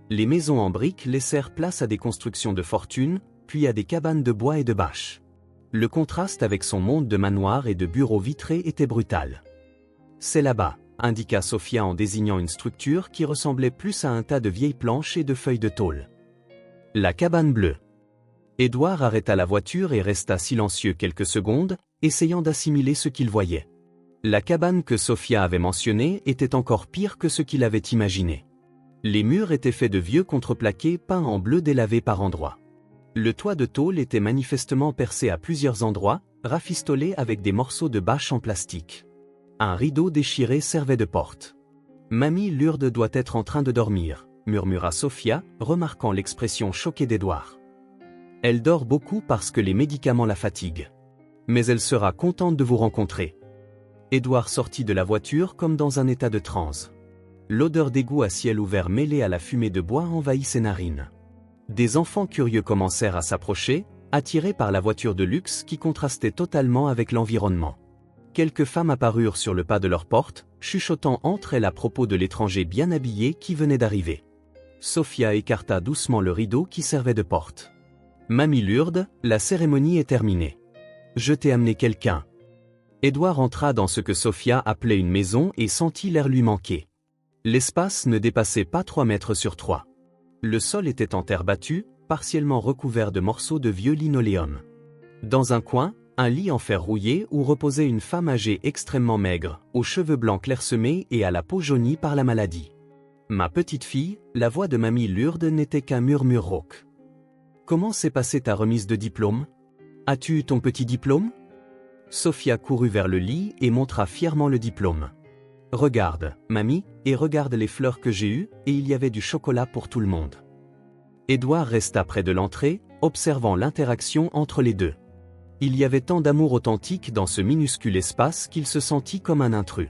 Les maisons en briques laissèrent place à des constructions de fortune, puis à des cabanes de bois et de bâches. Le contraste avec son monde de manoirs et de bureaux vitrés était brutal. « C'est là-bas », indiqua Sophia en désignant une structure qui ressemblait plus à un tas de vieilles planches et de feuilles de tôle. « La cabane bleue. » Édouard arrêta la voiture et resta silencieux quelques secondes, essayant d'assimiler ce qu'il voyait. La cabane que Sophia avait mentionnée était encore pire que ce qu'il avait imaginé. Les murs étaient faits de vieux contreplaqués peints en bleu délavé par endroits. Le toit de tôle était manifestement percé à plusieurs endroits, rafistolé avec des morceaux de bâche en plastique. Un rideau déchiré servait de porte. « Mamie Lourdes doit être en train de dormir », murmura Sophia, remarquant l'expression choquée d'Édouard. « Elle dort beaucoup parce que les médicaments la fatiguent. Mais elle sera contente de vous rencontrer. » Édouard sortit de la voiture comme dans un état de transe. L'odeur d'égout à ciel ouvert mêlée à la fumée de bois envahit ses narines. Des enfants curieux commencèrent à s'approcher, attirés par la voiture de luxe qui contrastait totalement avec l'environnement. Quelques femmes apparurent sur le pas de leur porte, chuchotant entre elles à propos de l'étranger bien habillé qui venait d'arriver. Sophia écarta doucement le rideau qui servait de porte. « Mamie Lourdes, la cérémonie est terminée. Je t'ai amené quelqu'un. » Édouard entra dans ce que Sophia appelait une maison et sentit l'air lui manquer. L'espace ne dépassait pas 3 mètres sur 3. Le sol était en terre battue, partiellement recouvert de morceaux de vieux linoléum. Dans un coin, un lit en fer rouillé où reposait une femme âgée extrêmement maigre, aux cheveux blancs clairsemés et à la peau jaunie par la maladie. « Ma petite fille », la voix de Mamie Lourdes n'était qu'un murmure rauque. « Comment s'est passée ta remise de diplôme ? As-tu eu ton petit diplôme ?» Sophia courut vers le lit et montra fièrement le diplôme. « Regarde, mamie, et regarde les fleurs que j'ai eues, et il y avait du chocolat pour tout le monde. » Édouard resta près de l'entrée, observant l'interaction entre les deux. Il y avait tant d'amour authentique dans ce minuscule espace qu'il se sentit comme un intrus.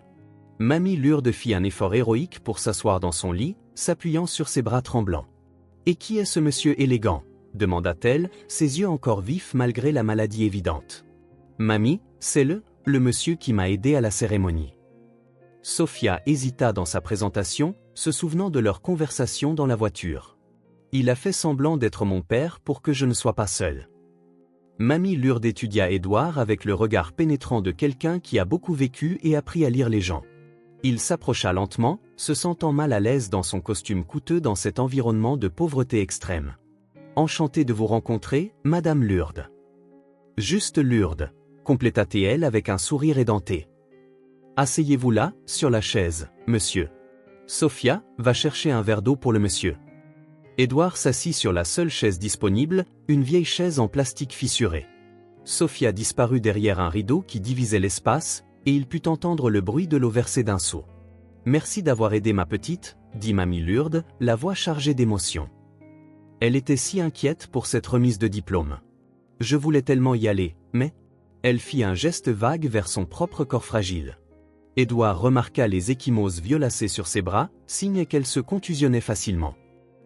Mamie Lourdes fit un effort héroïque pour s'asseoir dans son lit, s'appuyant sur ses bras tremblants. « Et qui est ce monsieur élégant ?» demanda-t-elle, ses yeux encore vifs malgré la maladie évidente. « Mamie, c'est le monsieur qui m'a aidé à la cérémonie. » Sophia hésita dans sa présentation, se souvenant de leur conversation dans la voiture. « Il a fait semblant d'être mon père pour que je ne sois pas seule. » Mamie Lourdes étudia Édouard avec le regard pénétrant de quelqu'un qui a beaucoup vécu et appris à lire les gens. Il s'approcha lentement, se sentant mal à l'aise dans son costume coûteux dans cet environnement de pauvreté extrême. « Enchanté de vous rencontrer, Madame Lourdes. »« Juste Lourdes », compléta-t-elle avec un sourire édenté. « Asseyez-vous là, sur la chaise, monsieur. Sophia, va chercher un verre d'eau pour le monsieur. » Édouard s'assit sur la seule chaise disponible, une vieille chaise en plastique fissuré. Sophia disparut derrière un rideau qui divisait l'espace, et il put entendre le bruit de l'eau versée d'un seau. « Merci d'avoir aidé ma petite », dit Mamie Lourdes, la voix chargée d'émotion. Elle était si inquiète pour cette remise de diplôme. Je voulais tellement y aller, mais... Elle fit un geste vague vers son propre corps fragile. Édouard remarqua les ecchymoses violacées sur ses bras, signe qu'elle se contusionnait facilement.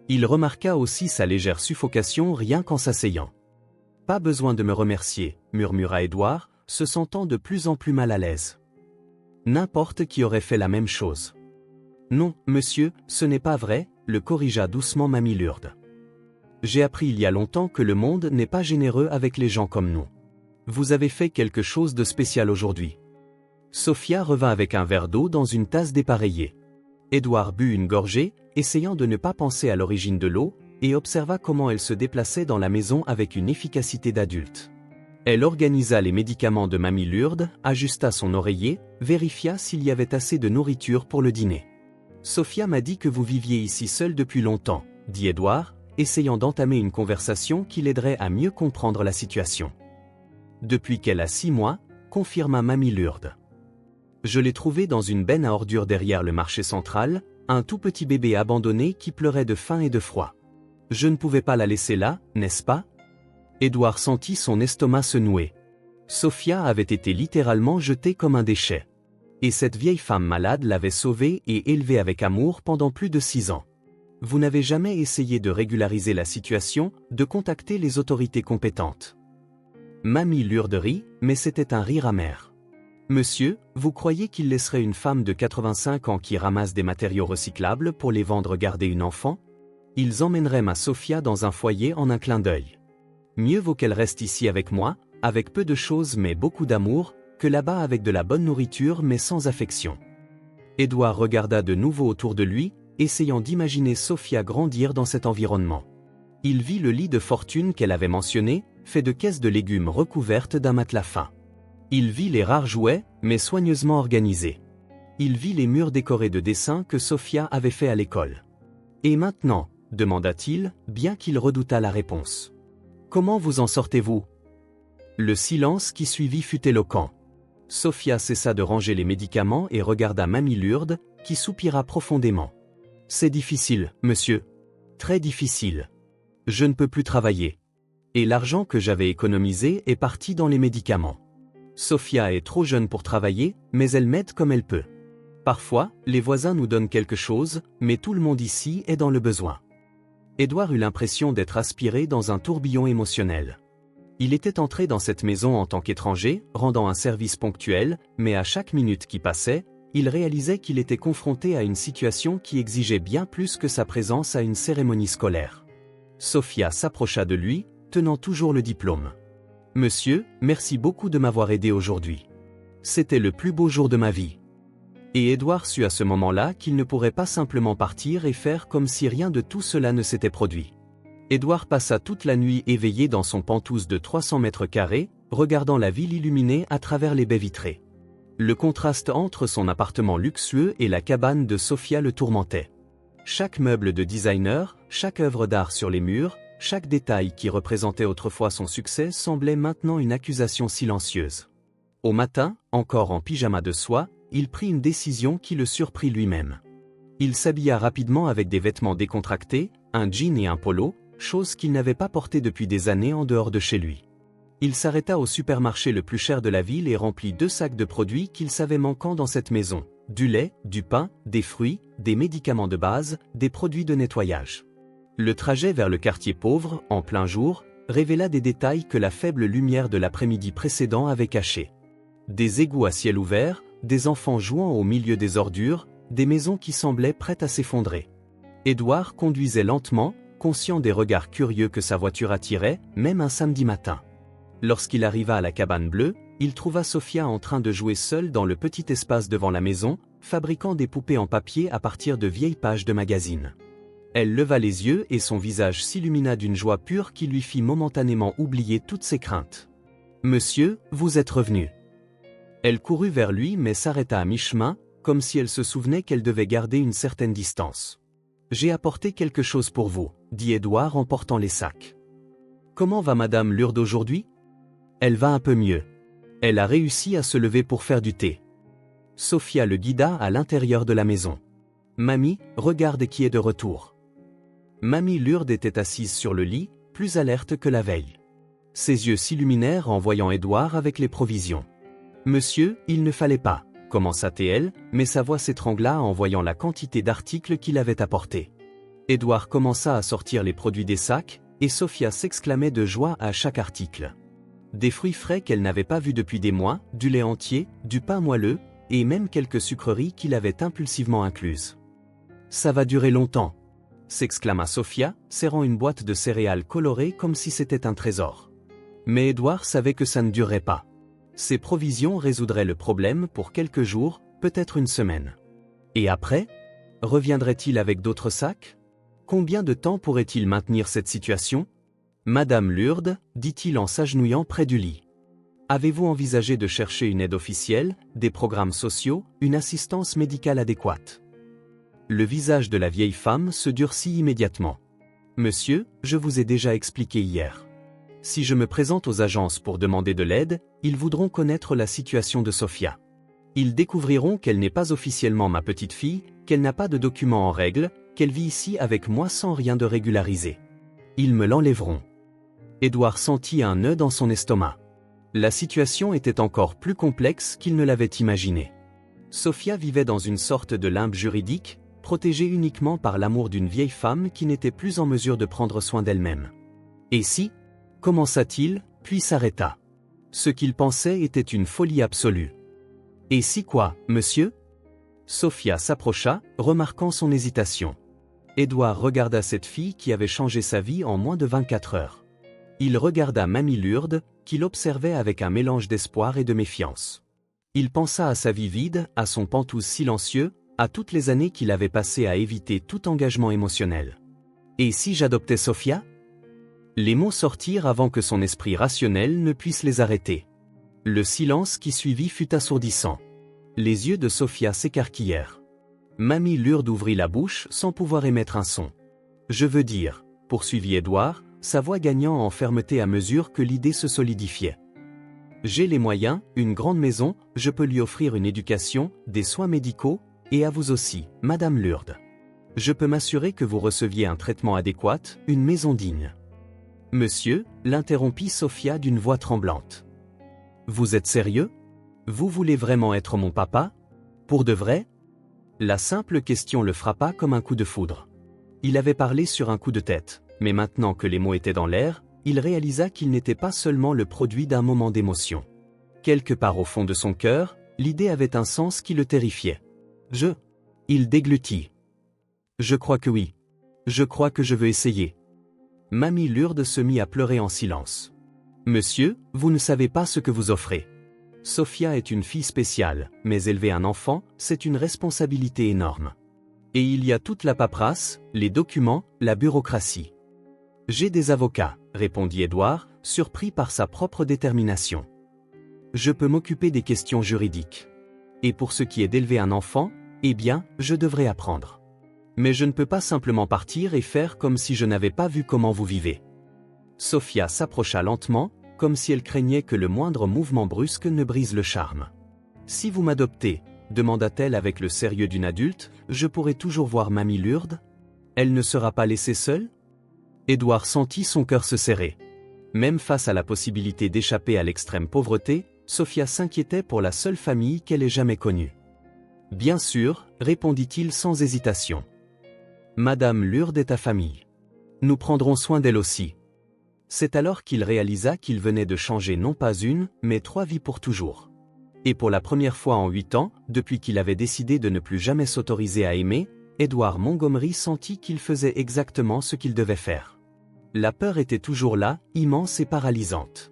Il remarqua aussi sa légère suffocation rien qu'en s'asseyant. « Pas besoin de me remercier », murmura Édouard, se sentant de plus en plus mal à l'aise. N'importe qui aurait fait la même chose. « Non, monsieur, ce n'est pas vrai », le corrigea doucement Mamie Lourdes. « J'ai appris il y a longtemps que le monde n'est pas généreux avec les gens comme nous. Vous avez fait quelque chose de spécial aujourd'hui. » Sophia revint avec un verre d'eau dans une tasse dépareillée. Édouard but une gorgée, essayant de ne pas penser à l'origine de l'eau, et observa comment elle se déplaçait dans la maison avec une efficacité d'adulte. Elle organisa les médicaments de Mamie Lourdes, ajusta son oreiller, vérifia s'il y avait assez de nourriture pour le dîner. « Sophia m'a dit que vous viviez ici seule depuis longtemps », dit Édouard, essayant d'entamer une conversation qui l'aiderait à mieux comprendre la situation. « Depuis qu'elle a 6 mois, confirma Mamie Lourdes. Je l'ai trouvée dans une benne à ordures derrière le marché central, un tout petit bébé abandonné qui pleurait de faim et de froid. Je ne pouvais pas la laisser là, n'est-ce pas ? » Édouard sentit son estomac se nouer. Sophia avait été littéralement jetée comme un déchet. Et cette vieille femme malade l'avait sauvée et élevée avec amour pendant plus de 6 ans. Vous n'avez jamais essayé de régulariser la situation, de contacter les autorités compétentes. Mamie Lourdes rit, mais c'était un rire amer. Monsieur, vous croyez qu'il laisserait une femme de 85 ans qui ramasse des matériaux recyclables pour les vendre garder une enfant? Ils emmèneraient ma Sophia dans un foyer en un clin d'œil. Mieux vaut qu'elle reste ici avec moi, avec peu de choses mais beaucoup d'amour, que là-bas avec de la bonne nourriture mais sans affection. Édouard regarda de nouveau autour de lui, essayant d'imaginer Sophia grandir dans cet environnement. Il vit le lit de fortune qu'elle avait mentionné, fait de caisses de légumes recouvertes d'un matelas fin. Il vit les rares jouets, mais soigneusement organisés. Il vit les murs décorés de dessins que Sophia avait fait à l'école. « Et maintenant ?» demanda-t-il, bien qu'il redoutât la réponse. « Comment vous en sortez-vous » Le silence qui suivit fut éloquent. Sophia cessa de ranger les médicaments et regarda Mamie Lourdes, qui soupira profondément. « C'est difficile, monsieur. Très difficile. Je ne peux plus travailler. Et l'argent que j'avais économisé est parti dans les médicaments. Sophia est trop jeune pour travailler, mais elle m'aide comme elle peut. Parfois, les voisins nous donnent quelque chose, mais tout le monde ici est dans le besoin. » Édouard eut l'impression d'être aspiré dans un tourbillon émotionnel. Il était entré dans cette maison en tant qu'étranger, rendant un service ponctuel, mais à chaque minute qui passait, il réalisait qu'il était confronté à une situation qui exigeait bien plus que sa présence à une cérémonie scolaire. Sophia s'approcha de lui, tenant toujours le diplôme. « Monsieur, merci beaucoup de m'avoir aidé aujourd'hui. C'était le plus beau jour de ma vie. » Et Édouard sut à ce moment-là qu'il ne pourrait pas simplement partir et faire comme si rien de tout cela ne s'était produit. Édouard passa toute la nuit éveillé dans son penthouse de 300 mètres carrés, regardant la ville illuminée à travers les baies vitrées. Le contraste entre son appartement luxueux et la cabane de Sophia le tourmentait. Chaque meuble de designer, chaque œuvre d'art sur les murs, chaque détail qui représentait autrefois son succès semblait maintenant une accusation silencieuse. Au matin, encore en pyjama de soie, il prit une décision qui le surprit lui-même. Il s'habilla rapidement avec des vêtements décontractés, un jean et un polo, chose qu'il n'avait pas portée depuis des années en dehors de chez lui. Il s'arrêta au supermarché le plus cher de la ville et remplit 2 sacs de produits qu'il savait manquants dans cette maison. Du lait, du pain, des fruits, des médicaments de base, des produits de nettoyage. Le trajet vers le quartier pauvre, en plein jour, révéla des détails que la faible lumière de l'après-midi précédent avait cachés. Des égouts à ciel ouvert, des enfants jouant au milieu des ordures, des maisons qui semblaient prêtes à s'effondrer. Édouard conduisait lentement, conscient des regards curieux que sa voiture attirait, même un samedi matin. Lorsqu'il arriva à la cabane bleue, il trouva Sophia en train de jouer seule dans le petit espace devant la maison, fabriquant des poupées en papier à partir de vieilles pages de magazines. Elle leva les yeux et son visage s'illumina d'une joie pure qui lui fit momentanément oublier toutes ses craintes. « Monsieur, vous êtes revenu. » Elle courut vers lui mais s'arrêta à mi-chemin, comme si elle se souvenait qu'elle devait garder une certaine distance. « J'ai apporté quelque chose pour vous, » dit Édouard en portant les sacs. « Comment va Madame Lourdes aujourd'hui ? » Elle va un peu mieux. Elle a réussi à se lever pour faire du thé. Sophia le guida à l'intérieur de la maison. Mamie, regarde qui est de retour. Mamie Lourdes était assise sur le lit, plus alerte que la veille. Ses yeux s'illuminèrent en voyant Édouard avec les provisions. Monsieur, il ne fallait pas, commença-t-elle, mais sa voix s'étrangla en voyant la quantité d'articles qu'il avait apportés. Édouard commença à sortir les produits des sacs, et Sophia s'exclamait de joie à chaque article. Des fruits frais qu'elle n'avait pas vus depuis des mois, du lait entier, du pain moelleux, et même quelques sucreries qu'il avait impulsivement incluses. « Ça va durer longtemps !» s'exclama Sophia, serrant une boîte de céréales colorées comme si c'était un trésor. Mais Édouard savait que ça ne durerait pas. Ces provisions résoudraient le problème pour quelques jours, peut-être une semaine. Et après? Reviendrait-il avec d'autres sacs? Combien de temps pourrait-il maintenir cette situation? Madame Lourdes, dit-il en s'agenouillant près du lit. Avez-vous envisagé de chercher une aide officielle, des programmes sociaux, une assistance médicale adéquate? Le visage de la vieille femme se durcit immédiatement. Monsieur, je vous ai déjà expliqué hier. Si je me présente aux agences pour demander de l'aide, ils voudront connaître la situation de Sophia. Ils découvriront qu'elle n'est pas officiellement ma petite fille, qu'elle n'a pas de documents en règle, qu'elle vit ici avec moi sans rien de régularisé. Ils me l'enlèveront. Édouard sentit un nœud dans son estomac. La situation était encore plus complexe qu'il ne l'avait imaginé. Sophia vivait dans une sorte de limbe juridique, protégée uniquement par l'amour d'une vieille femme qui n'était plus en mesure de prendre soin d'elle-même. Et si? Commença-t-il, puis s'arrêta. Ce qu'il pensait était une folie absolue. Et si quoi, monsieur? Sophia s'approcha, remarquant son hésitation. Édouard regarda cette fille qui avait changé sa vie en moins de 24 heures. Il regarda Mamie Lourdes, qu'il observait avec un mélange d'espoir et de méfiance. Il pensa à sa vie vide, à son pantouse silencieux, à toutes les années qu'il avait passées à éviter tout engagement émotionnel. Et si j'adoptais Sophia? Les mots sortirent avant que son esprit rationnel ne puisse les arrêter. Le silence qui suivit fut assourdissant. Les yeux de Sophia s'écarquillèrent. Mamie Lourdes ouvrit la bouche sans pouvoir émettre un son. Je veux dire, poursuivit Édouard, sa voix gagnant en fermeté à mesure que l'idée se solidifiait. J'ai les moyens, une grande maison, je peux lui offrir une éducation, des soins médicaux, et à vous aussi, Madame Lourdes. Je peux m'assurer que vous receviez un traitement adéquat, une maison digne. Monsieur, l'interrompit Sophia d'une voix tremblante. Vous êtes sérieux? Vous voulez vraiment être mon papa? Pour de vrai? La simple question le frappa comme un coup de foudre. Il avait parlé sur un coup de tête, mais maintenant que les mots étaient dans l'air, il réalisa qu'il n'était pas seulement le produit d'un moment d'émotion. Quelque part au fond de son cœur, l'idée avait un sens qui le terrifiait. Il déglutit. Je crois que oui. Je crois que je veux essayer. Mamie Lourdes se mit à pleurer en silence. Monsieur, vous ne savez pas ce que vous offrez. Sophia est une fille spéciale, mais élever un enfant, c'est une responsabilité énorme. Et il y a toute la paperasse, les documents, la bureaucratie. J'ai des avocats, répondit Édouard, surpris par sa propre détermination. Je peux m'occuper des questions juridiques. Et pour ce qui est d'élever un enfant, eh bien, je devrais apprendre. Mais je ne peux pas simplement partir et faire comme si je n'avais pas vu comment vous vivez. Sophia s'approcha lentement, comme si elle craignait que le moindre mouvement brusque ne brise le charme. Si vous m'adoptez, demanda-t-elle avec le sérieux d'une adulte, je pourrai toujours voir Mamie Lourdes? Elle ne sera pas laissée seule? Édouard sentit son cœur se serrer. Même face à la possibilité d'échapper à l'extrême pauvreté, Sophia s'inquiétait pour la seule famille qu'elle ait jamais connue. Bien sûr, répondit-il sans hésitation. Madame Lourdes est ta famille. Nous prendrons soin d'elle aussi. C'est alors qu'il réalisa qu'il venait de changer non pas une, mais 3 vies pour toujours. Et pour la première fois en 8 ans, depuis qu'il avait décidé de ne plus jamais s'autoriser à aimer, Édouard Montgomery sentit qu'il faisait exactement ce qu'il devait faire. La peur était toujours là, immense et paralysante.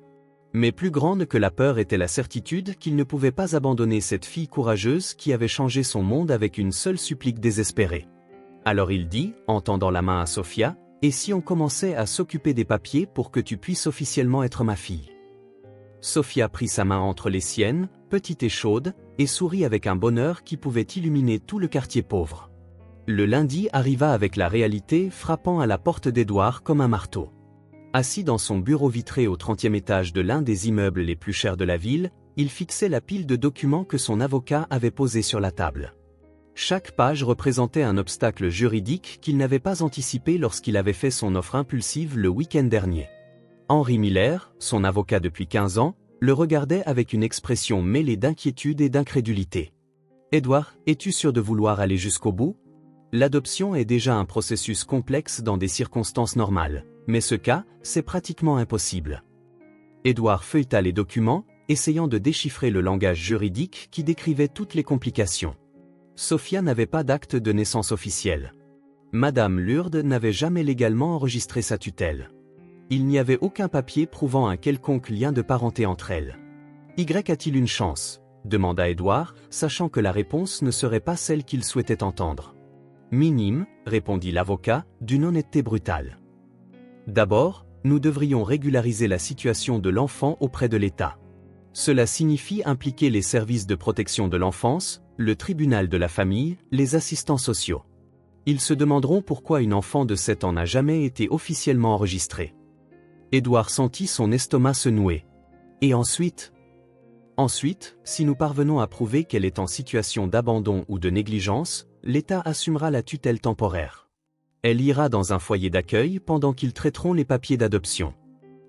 Mais plus grande que la peur était la certitude qu'il ne pouvait pas abandonner cette fille courageuse qui avait changé son monde avec une seule supplique désespérée. Alors il dit, en tendant la main à Sophia, « Et si on commençait à s'occuper des papiers pour que tu puisses officiellement être ma fille ?» Sophia prit sa main entre les siennes, petite et chaude, et sourit avec un bonheur qui pouvait illuminer tout le quartier pauvre. Le lundi arriva avec la réalité frappant à la porte d'Édouard comme un marteau. Assis dans son bureau vitré au 30e étage de l'un des immeubles les plus chers de la ville, il fixait la pile de documents que son avocat avait posés sur la table. Chaque page représentait un obstacle juridique qu'il n'avait pas anticipé lorsqu'il avait fait son offre impulsive le week-end dernier. Henry Miller, son avocat depuis 15 ans, le regardait avec une expression mêlée d'inquiétude et d'incrédulité. « Edward, es-tu sûr de vouloir aller jusqu'au bout ? L'adoption est déjà un processus complexe dans des circonstances normales, mais ce cas, c'est pratiquement impossible. » Edward feuilleta les documents, essayant de déchiffrer le langage juridique qui décrivait toutes les complications. Sophia n'avait pas d'acte de naissance officiel. Madame Lourdes n'avait jamais légalement enregistré sa tutelle. Il n'y avait aucun papier prouvant un quelconque lien de parenté entre elles. « Y a-t-il une chance ?» demanda Edward, sachant que la réponse ne serait pas celle qu'il souhaitait entendre. « Minime, » répondit l'avocat, d'une honnêteté brutale. « D'abord, nous devrions régulariser la situation de l'enfant auprès de l'État. Cela signifie impliquer les services de protection de l'enfance, le tribunal de la famille, les assistants sociaux. Ils se demanderont pourquoi une enfant de 7 ans n'a jamais été officiellement enregistrée. » Edward sentit son estomac se nouer. « Et ensuite ? » « Ensuite, si nous parvenons à prouver qu'elle est en situation d'abandon ou de négligence, l'État assumera la tutelle temporaire. Elle ira dans un foyer d'accueil pendant qu'ils traiteront les papiers d'adoption.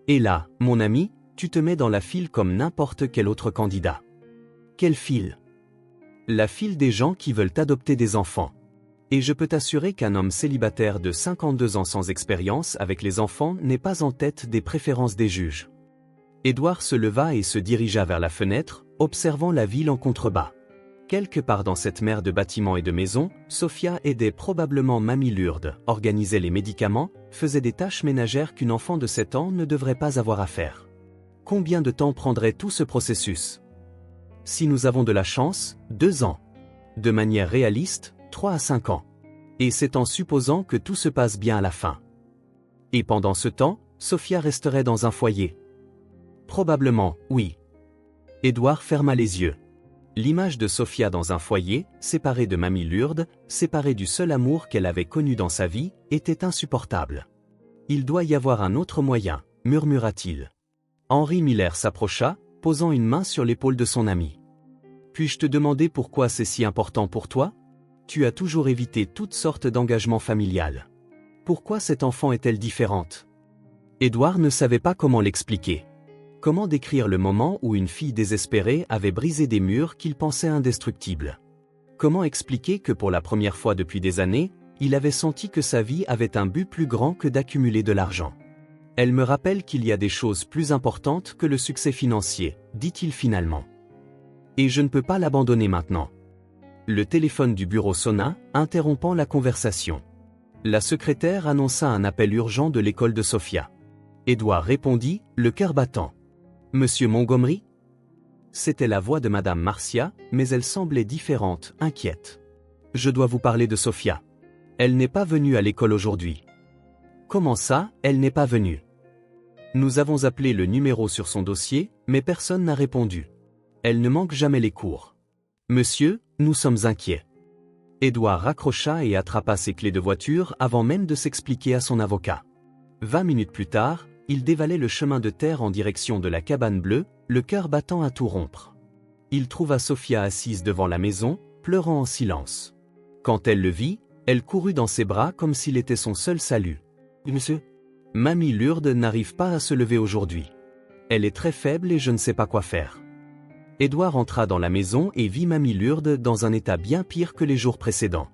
Et là, mon ami, tu te mets dans la file comme n'importe quel autre candidat. » « Quelle file ? » ?»« La file des gens qui veulent adopter des enfants. Et je peux t'assurer qu'un homme célibataire de 52 ans sans expérience avec les enfants n'est pas en tête des préférences des juges. » Edward se leva et se dirigea vers la fenêtre, observant la ville en contrebas. Quelque part dans cette mer de bâtiments et de maisons, Sophia aidait probablement Mamie Lourdes, organisait les médicaments, faisait des tâches ménagères qu'une enfant de 7 ans ne devrait pas avoir à faire. Combien de temps prendrait tout ce processus ? Si nous avons de la chance, 2 ans. De manière réaliste, 3 à 5 ans. Et c'est en supposant que tout se passe bien à la fin. Et pendant ce temps, Sophia resterait dans un foyer. Probablement, oui. Edward ferma les yeux. L'image de Sophia dans un foyer, séparée de Mamie Lourdes, séparée du seul amour qu'elle avait connu dans sa vie, était insupportable. « Il doit y avoir un autre moyen, » murmura-t-il. Henry Miller s'approcha, posant une main sur l'épaule de son ami. « Puis-je te demander pourquoi c'est si important pour toi ? Tu as toujours évité toutes sortes d'engagements familiales. Pourquoi cette enfant est-elle différente ?» Edward ne savait pas comment l'expliquer. Comment décrire le moment où une fille désespérée avait brisé des murs qu'il pensait indestructibles? Comment expliquer que pour la première fois depuis des années, il avait senti que sa vie avait un but plus grand que d'accumuler de l'argent? « Elle me rappelle qu'il y a des choses plus importantes que le succès financier, » dit-il finalement. « Et je ne peux pas l'abandonner maintenant. » Le téléphone du bureau sonna, interrompant la conversation. La secrétaire annonça un appel urgent de l'école de Sophia. Edward répondit, le cœur battant. « Monsieur Montgomery ?» C'était la voix de Madame Marcia, mais elle semblait différente, inquiète. « Je dois vous parler de Sophia. Elle n'est pas venue à l'école aujourd'hui. » « Comment ça, elle n'est pas venue ? » Nous avons appelé le numéro sur son dossier, mais personne n'a répondu. Elle ne manque jamais les cours. « Monsieur, nous sommes inquiets. » Edward raccrocha et attrapa ses clés de voiture avant même de s'expliquer à son avocat. 20 minutes plus tard, il dévalait le chemin de terre en direction de la cabane bleue, le cœur battant à tout rompre. Il trouva Sophia assise devant la maison, pleurant en silence. Quand elle le vit, elle courut dans ses bras comme s'il était son seul salut. « Monsieur ? Mamie Lourdes n'arrive pas à se lever aujourd'hui. Elle est très faible et je ne sais pas quoi faire. » Edward entra dans la maison et vit Mamie Lourdes dans un état bien pire que les jours précédents.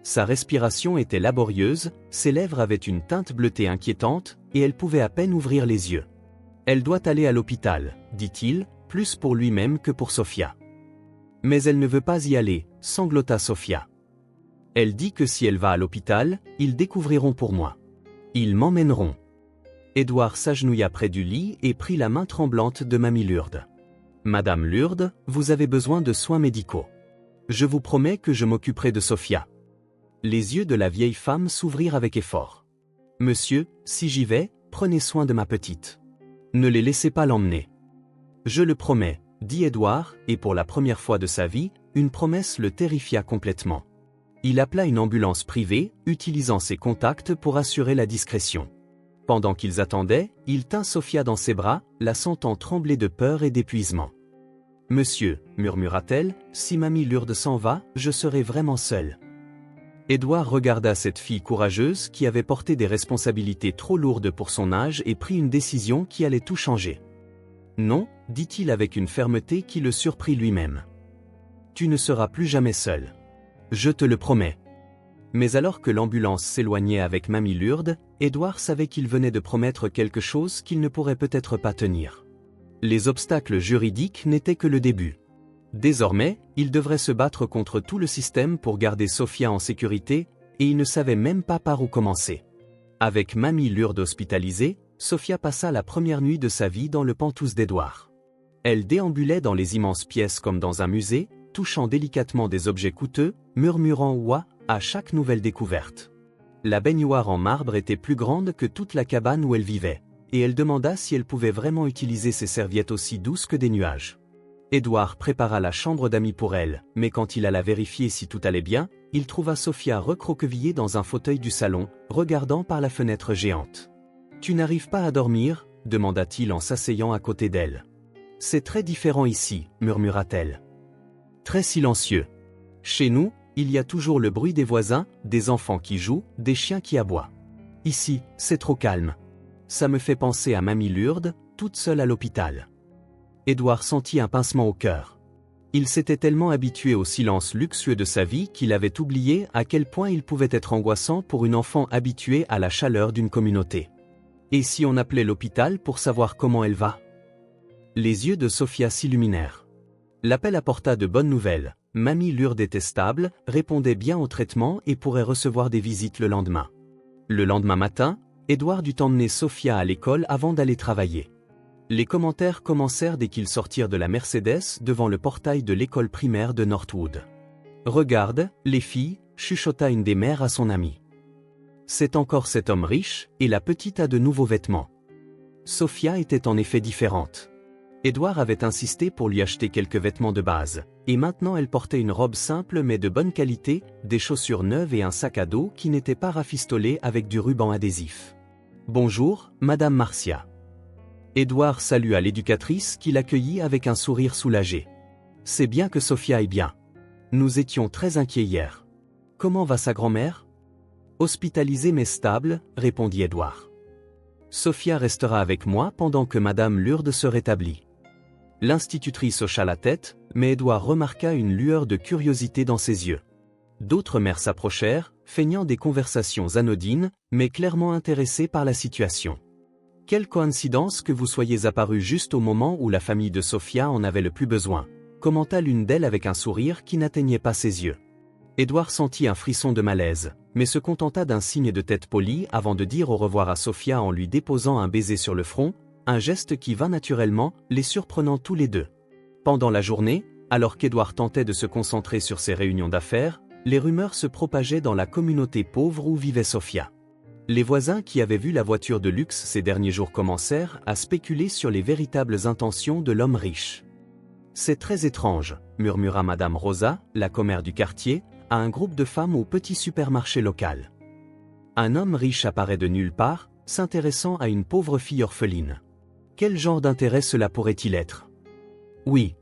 Sa respiration était laborieuse, ses lèvres avaient une teinte bleutée inquiétante, et elle pouvait à peine ouvrir les yeux. « Elle doit aller à l'hôpital, » dit-il, plus pour lui-même que pour Sophia. « Mais elle ne veut pas y aller, » sanglota Sophia. « Elle dit que si elle va à l'hôpital, ils découvriront pour moi. Ils m'emmèneront. » Edward s'agenouilla près du lit et prit la main tremblante de Mamie Lourdes. « Madame Lourdes, vous avez besoin de soins médicaux. Je vous promets que je m'occuperai de Sophia. » Les yeux de la vieille femme s'ouvrirent avec effort. « Monsieur, si j'y vais, prenez soin de ma petite. Ne les laissez pas l'emmener. »« Je le promets, » dit Edward, et pour la première fois de sa vie, une promesse le terrifia complètement. Il appela une ambulance privée, utilisant ses contacts pour assurer la discrétion. Pendant qu'ils attendaient, il tint Sophia dans ses bras, la sentant trembler de peur et d'épuisement. « Monsieur, murmura-t-elle, si mamie Lourdes s'en va, je serai vraiment seule. » Édouard regarda cette fille courageuse qui avait porté des responsabilités trop lourdes pour son âge et prit une décision qui allait tout changer. « Non, dit-il avec une fermeté qui le surprit lui-même. Tu ne seras plus jamais seul. Je te le promets. » Mais alors que l'ambulance s'éloignait avec mamie Lourdes, Édouard savait qu'il venait de promettre quelque chose qu'il ne pourrait peut-être pas tenir. Les obstacles juridiques n'étaient que le début. Désormais, il devrait se battre contre tout le système pour garder Sophia en sécurité, et il ne savait même pas par où commencer. Avec mamie Lourdes hospitalisée, Sophia passa la première nuit de sa vie dans le pantouse d'Édouard. Elle déambulait dans les immenses pièces comme dans un musée, touchant délicatement des objets coûteux, murmurant « ouah » à chaque nouvelle découverte. La baignoire en marbre était plus grande que toute la cabane où elle vivait, et elle demanda si elle pouvait vraiment utiliser ces serviettes aussi douces que des nuages. Édouard prépara la chambre d'amis pour elle, mais quand il alla vérifier si tout allait bien, il trouva Sophia recroquevillée dans un fauteuil du salon, regardant par la fenêtre géante. « Tu n'arrives pas à dormir ?» demanda-t-il en s'asseyant à côté d'elle. « C'est très différent ici, murmura-t-elle. Très silencieux. Chez nous, il y a toujours le bruit des voisins, des enfants qui jouent, des chiens qui aboient. Ici, c'est trop calme. Ça me fait penser à mamie Lourdes, toute seule à l'hôpital. » Édouard sentit un pincement au cœur. Il s'était tellement habitué au silence luxueux de sa vie qu'il avait oublié à quel point il pouvait être angoissant pour une enfant habituée à la chaleur d'une communauté. Et si on appelait l'hôpital pour savoir comment elle va? Les yeux de Sophia s'illuminèrent. L'appel apporta de bonnes nouvelles. Mamie Lourdes était stable, répondait bien au traitement et pourrait recevoir des visites le lendemain. Le lendemain matin, Édouard dut emmener Sophia à l'école avant d'aller travailler. Les commentaires commencèrent dès qu'ils sortirent de la Mercedes devant le portail de l'école primaire de Northwood. « Regarde, les filles » chuchota une des mères à son amie. « C'est encore cet homme riche, et la petite a de nouveaux vêtements. » Sophia était en effet différente. Édouard avait insisté pour lui acheter quelques vêtements de base, et maintenant elle portait une robe simple mais de bonne qualité, des chaussures neuves et un sac à dos qui n'était pas rafistolé avec du ruban adhésif. « Bonjour, Madame Marcia. » Édouard salua l'éducatrice qui l'accueillit avec un sourire soulagé. « C'est bien que Sophia aille bien. Nous étions très inquiets hier. Comment va sa grand-mère ?»« Hospitalisée mais stable, » répondit Édouard. « Sophia restera avec moi pendant que Madame Lourdes se rétablit. » L'institutrice hocha la tête, mais Édouard remarqua une lueur de curiosité dans ses yeux. D'autres mères s'approchèrent, feignant des conversations anodines, mais clairement intéressées par la situation. « Quelle coïncidence que vous soyez apparu juste au moment où la famille de Sophia en avait le plus besoin », commenta l'une d'elles avec un sourire qui n'atteignait pas ses yeux. Édouard sentit un frisson de malaise, mais se contenta d'un signe de tête poli avant de dire au revoir à Sophia en lui déposant un baiser sur le front, un geste qui vint naturellement, les surprenant tous les deux. Pendant la journée, alors qu'Édouard tentait de se concentrer sur ses réunions d'affaires, les rumeurs se propageaient dans la communauté pauvre où vivait Sophia. Les voisins qui avaient vu la voiture de luxe ces derniers jours commencèrent à spéculer sur les véritables intentions de l'homme riche. « C'est très étrange », murmura Madame Rosa, la commère du quartier, à un groupe de femmes au petit supermarché local. Un homme riche apparaît de nulle part, s'intéressant à une pauvre fille orpheline. Quel genre d'intérêt cela pourrait-il être? Oui.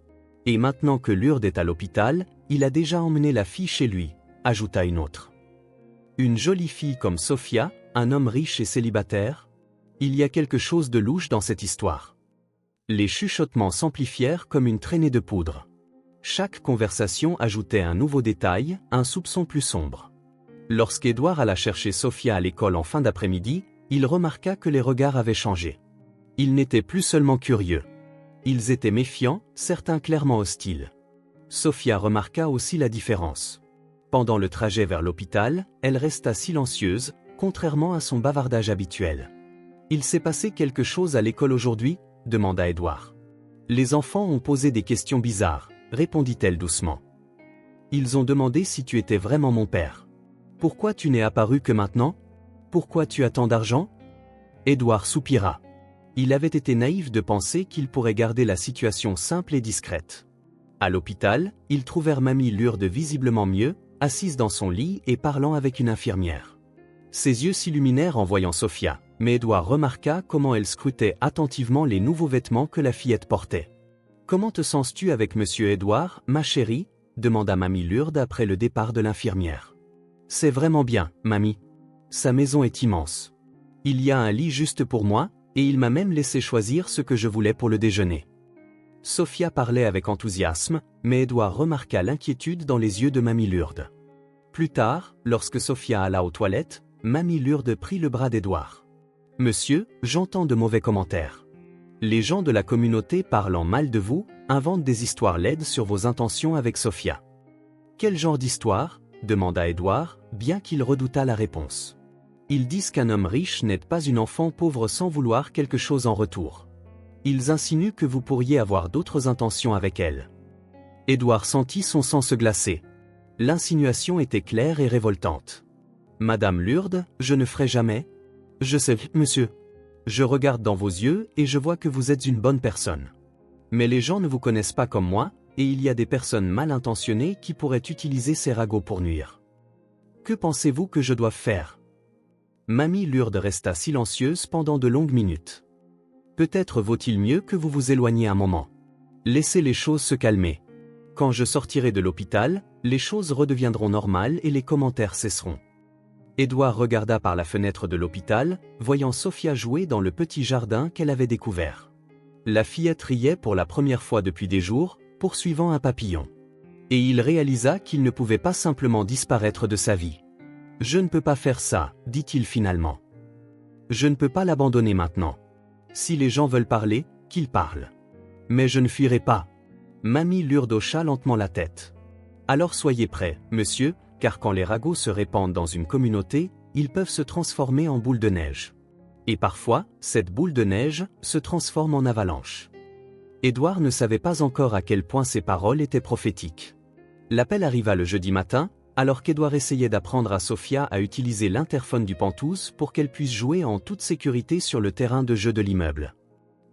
Et maintenant que Lourdes est à l'hôpital, il a déjà emmené la fille chez lui, ajouta une autre. Une jolie fille comme Sophia, un homme riche et célibataire? Il y a quelque chose de louche dans cette histoire. Les chuchotements s'amplifièrent comme une traînée de poudre. Chaque conversation ajoutait un nouveau détail, un soupçon plus sombre. Lorsqu'Édouard alla chercher Sophia à l'école en fin d'après-midi, il remarqua que les regards avaient changé. Ils n'étaient plus seulement curieux. Ils étaient méfiants, certains clairement hostiles. Sophia remarqua aussi la différence. Pendant le trajet vers l'hôpital, elle resta silencieuse, contrairement à son bavardage habituel. « Il s'est passé quelque chose à l'école aujourd'hui ?» demanda Édouard. « Les enfants ont posé des questions bizarres, » répondit-elle doucement. « Ils ont demandé si tu étais vraiment mon père. Pourquoi tu n'es apparu que maintenant? Pourquoi tu as tant d'argent ?» Édouard soupira. Il avait été naïf de penser qu'il pourrait garder la situation simple et discrète. À l'hôpital, ils trouvèrent mamie Lourdes visiblement mieux, assise dans son lit et parlant avec une infirmière. Ses yeux s'illuminèrent en voyant Sophia, mais Édouard remarqua comment elle scrutait attentivement les nouveaux vêtements que la fillette portait. « Comment te sens-tu avec monsieur Édouard, ma chérie ?» demanda mamie Lourdes après le départ de l'infirmière. « C'est vraiment bien, mamie. Sa maison est immense. Il y a un lit juste pour moi, et il m'a même laissé choisir ce que je voulais pour le déjeuner. » Sophia parlait avec enthousiasme, mais Édouard remarqua l'inquiétude dans les yeux de mamie Lourdes. Plus tard, lorsque Sophia alla aux toilettes, mamie Lourdes prit le bras d'Édouard. « Monsieur, j'entends de mauvais commentaires. Les gens de la communauté parlant mal de vous, inventent des histoires laides sur vos intentions avec Sophia. »« Quel genre d'histoire ?» demanda Édouard, bien qu'il redoutât la réponse. « Ils disent qu'un homme riche n'aide pas une enfant pauvre sans vouloir quelque chose en retour. Ils insinuent que vous pourriez avoir d'autres intentions avec elle. » Édouard sentit son sang se glacer. L'insinuation était claire et révoltante. « Madame Lourdes, je ne ferai jamais. »« Je sais, monsieur. Je regarde dans vos yeux et je vois que vous êtes une bonne personne. Mais les gens ne vous connaissent pas comme moi, et il y a des personnes mal intentionnées qui pourraient utiliser ces ragots pour nuire. Que pensez-vous que je dois faire ?» Mamie Lourdes resta silencieuse pendant de longues minutes. « Peut-être vaut-il mieux que vous vous éloigniez un moment. Laissez les choses se calmer. Quand je sortirai de l'hôpital, les choses redeviendront normales et les commentaires cesseront. » Édouard regarda par la fenêtre de l'hôpital, voyant Sophia jouer dans le petit jardin qu'elle avait découvert. La fillette riait pour la première fois depuis des jours, poursuivant un papillon. Et il réalisa qu'il ne pouvait pas simplement disparaître de sa vie. « Je ne peux pas faire ça, dit-il finalement. Je ne peux pas l'abandonner maintenant. Si les gens veulent parler, qu'ils parlent. Mais je ne fuirai pas. » Mamie Lourdes hocha lentement la tête. « Alors soyez prêts, monsieur, car quand les ragots se répandent dans une communauté, ils peuvent se transformer en boule de neige. Et parfois, cette boule de neige se transforme en avalanche. » Édouard ne savait pas encore à quel point ces paroles étaient prophétiques. L'appel arriva le jeudi matin, alors qu'Édouard essayait d'apprendre à Sophia à utiliser l'interphone du Pantouse pour qu'elle puisse jouer en toute sécurité sur le terrain de jeu de l'immeuble.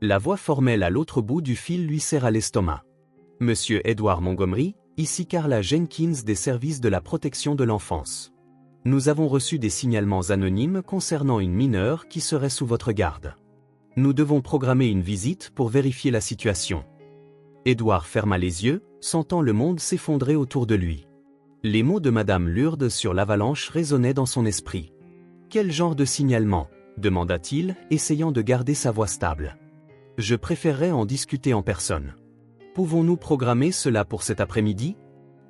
La voix formelle à l'autre bout du fil lui serra l'estomac. « Monsieur Édouard Montgomery, ici Carla Jenkins des services de la protection de l'enfance. Nous avons reçu des signalements anonymes concernant une mineure qui serait sous votre garde. Nous devons programmer une visite pour vérifier la situation. » Édouard ferma les yeux, sentant le monde s'effondrer autour de lui. Les mots de Madame Lourdes sur l'avalanche résonnaient dans son esprit. « Quel genre de signalement ?» demanda-t-il, essayant de garder sa voix stable. « Je préférerais en discuter en personne. Pouvons-nous programmer cela pour cet après-midi ?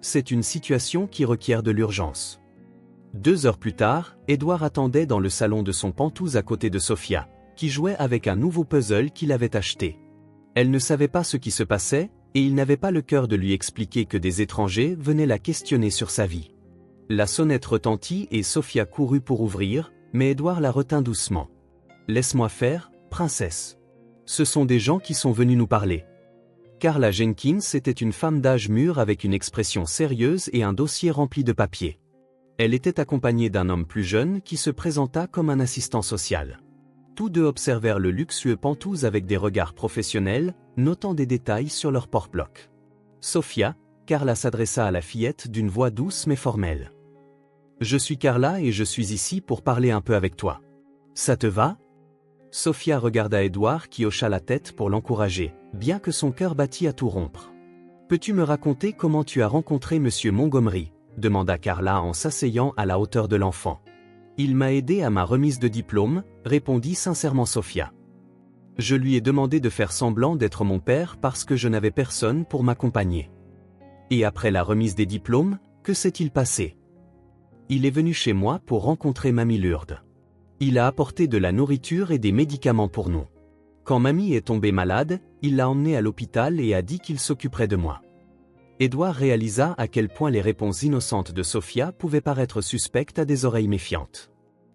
C'est une situation qui requiert de l'urgence. » 2 heures plus tard, Édouard attendait dans le salon de son Pantouse à côté de Sophia, qui jouait avec un nouveau puzzle qu'il avait acheté. Elle ne savait pas ce qui se passait, et il n'avait pas le cœur de lui expliquer que des étrangers venaient la questionner sur sa vie. La sonnette retentit et Sophia courut pour ouvrir, mais Édouard la retint doucement. « Laisse-moi faire, princesse. Ce sont des gens qui sont venus nous parler. » Carla Jenkins était une femme d'âge mûr avec une expression sérieuse et un dossier rempli de papiers. Elle était accompagnée d'un homme plus jeune qui se présenta comme un assistant social. Tous deux observèrent le luxueux Pantouse avec des regards professionnels, notant des détails sur leur porte-bloc. « Sophia », Carla s'adressa à la fillette d'une voix douce mais formelle. « Je suis Carla et je suis ici pour parler un peu avec toi. Ça te va ?» Sophia regarda Édouard qui hocha la tête pour l'encourager, bien que son cœur battît à tout rompre. « Peux-tu me raconter comment tu as rencontré monsieur Montgomery ?» demanda Carla en s'asseyant à la hauteur de l'enfant. « Il m'a aidé à ma remise de diplôme », répondit sincèrement Sophia. « Je lui ai demandé de faire semblant d'être mon père parce que je n'avais personne pour m'accompagner. Et après la remise des diplômes, que s'est-il passé ? Il est venu chez moi pour rencontrer Mamie Lourdes. Il a apporté de la nourriture et des médicaments pour nous. Quand Mamie est tombée malade, il l'a emmenée à l'hôpital et a dit qu'il s'occuperait de moi. » Édouard réalisa à quel point les réponses innocentes de Sophia pouvaient paraître suspectes à des oreilles méfiantes.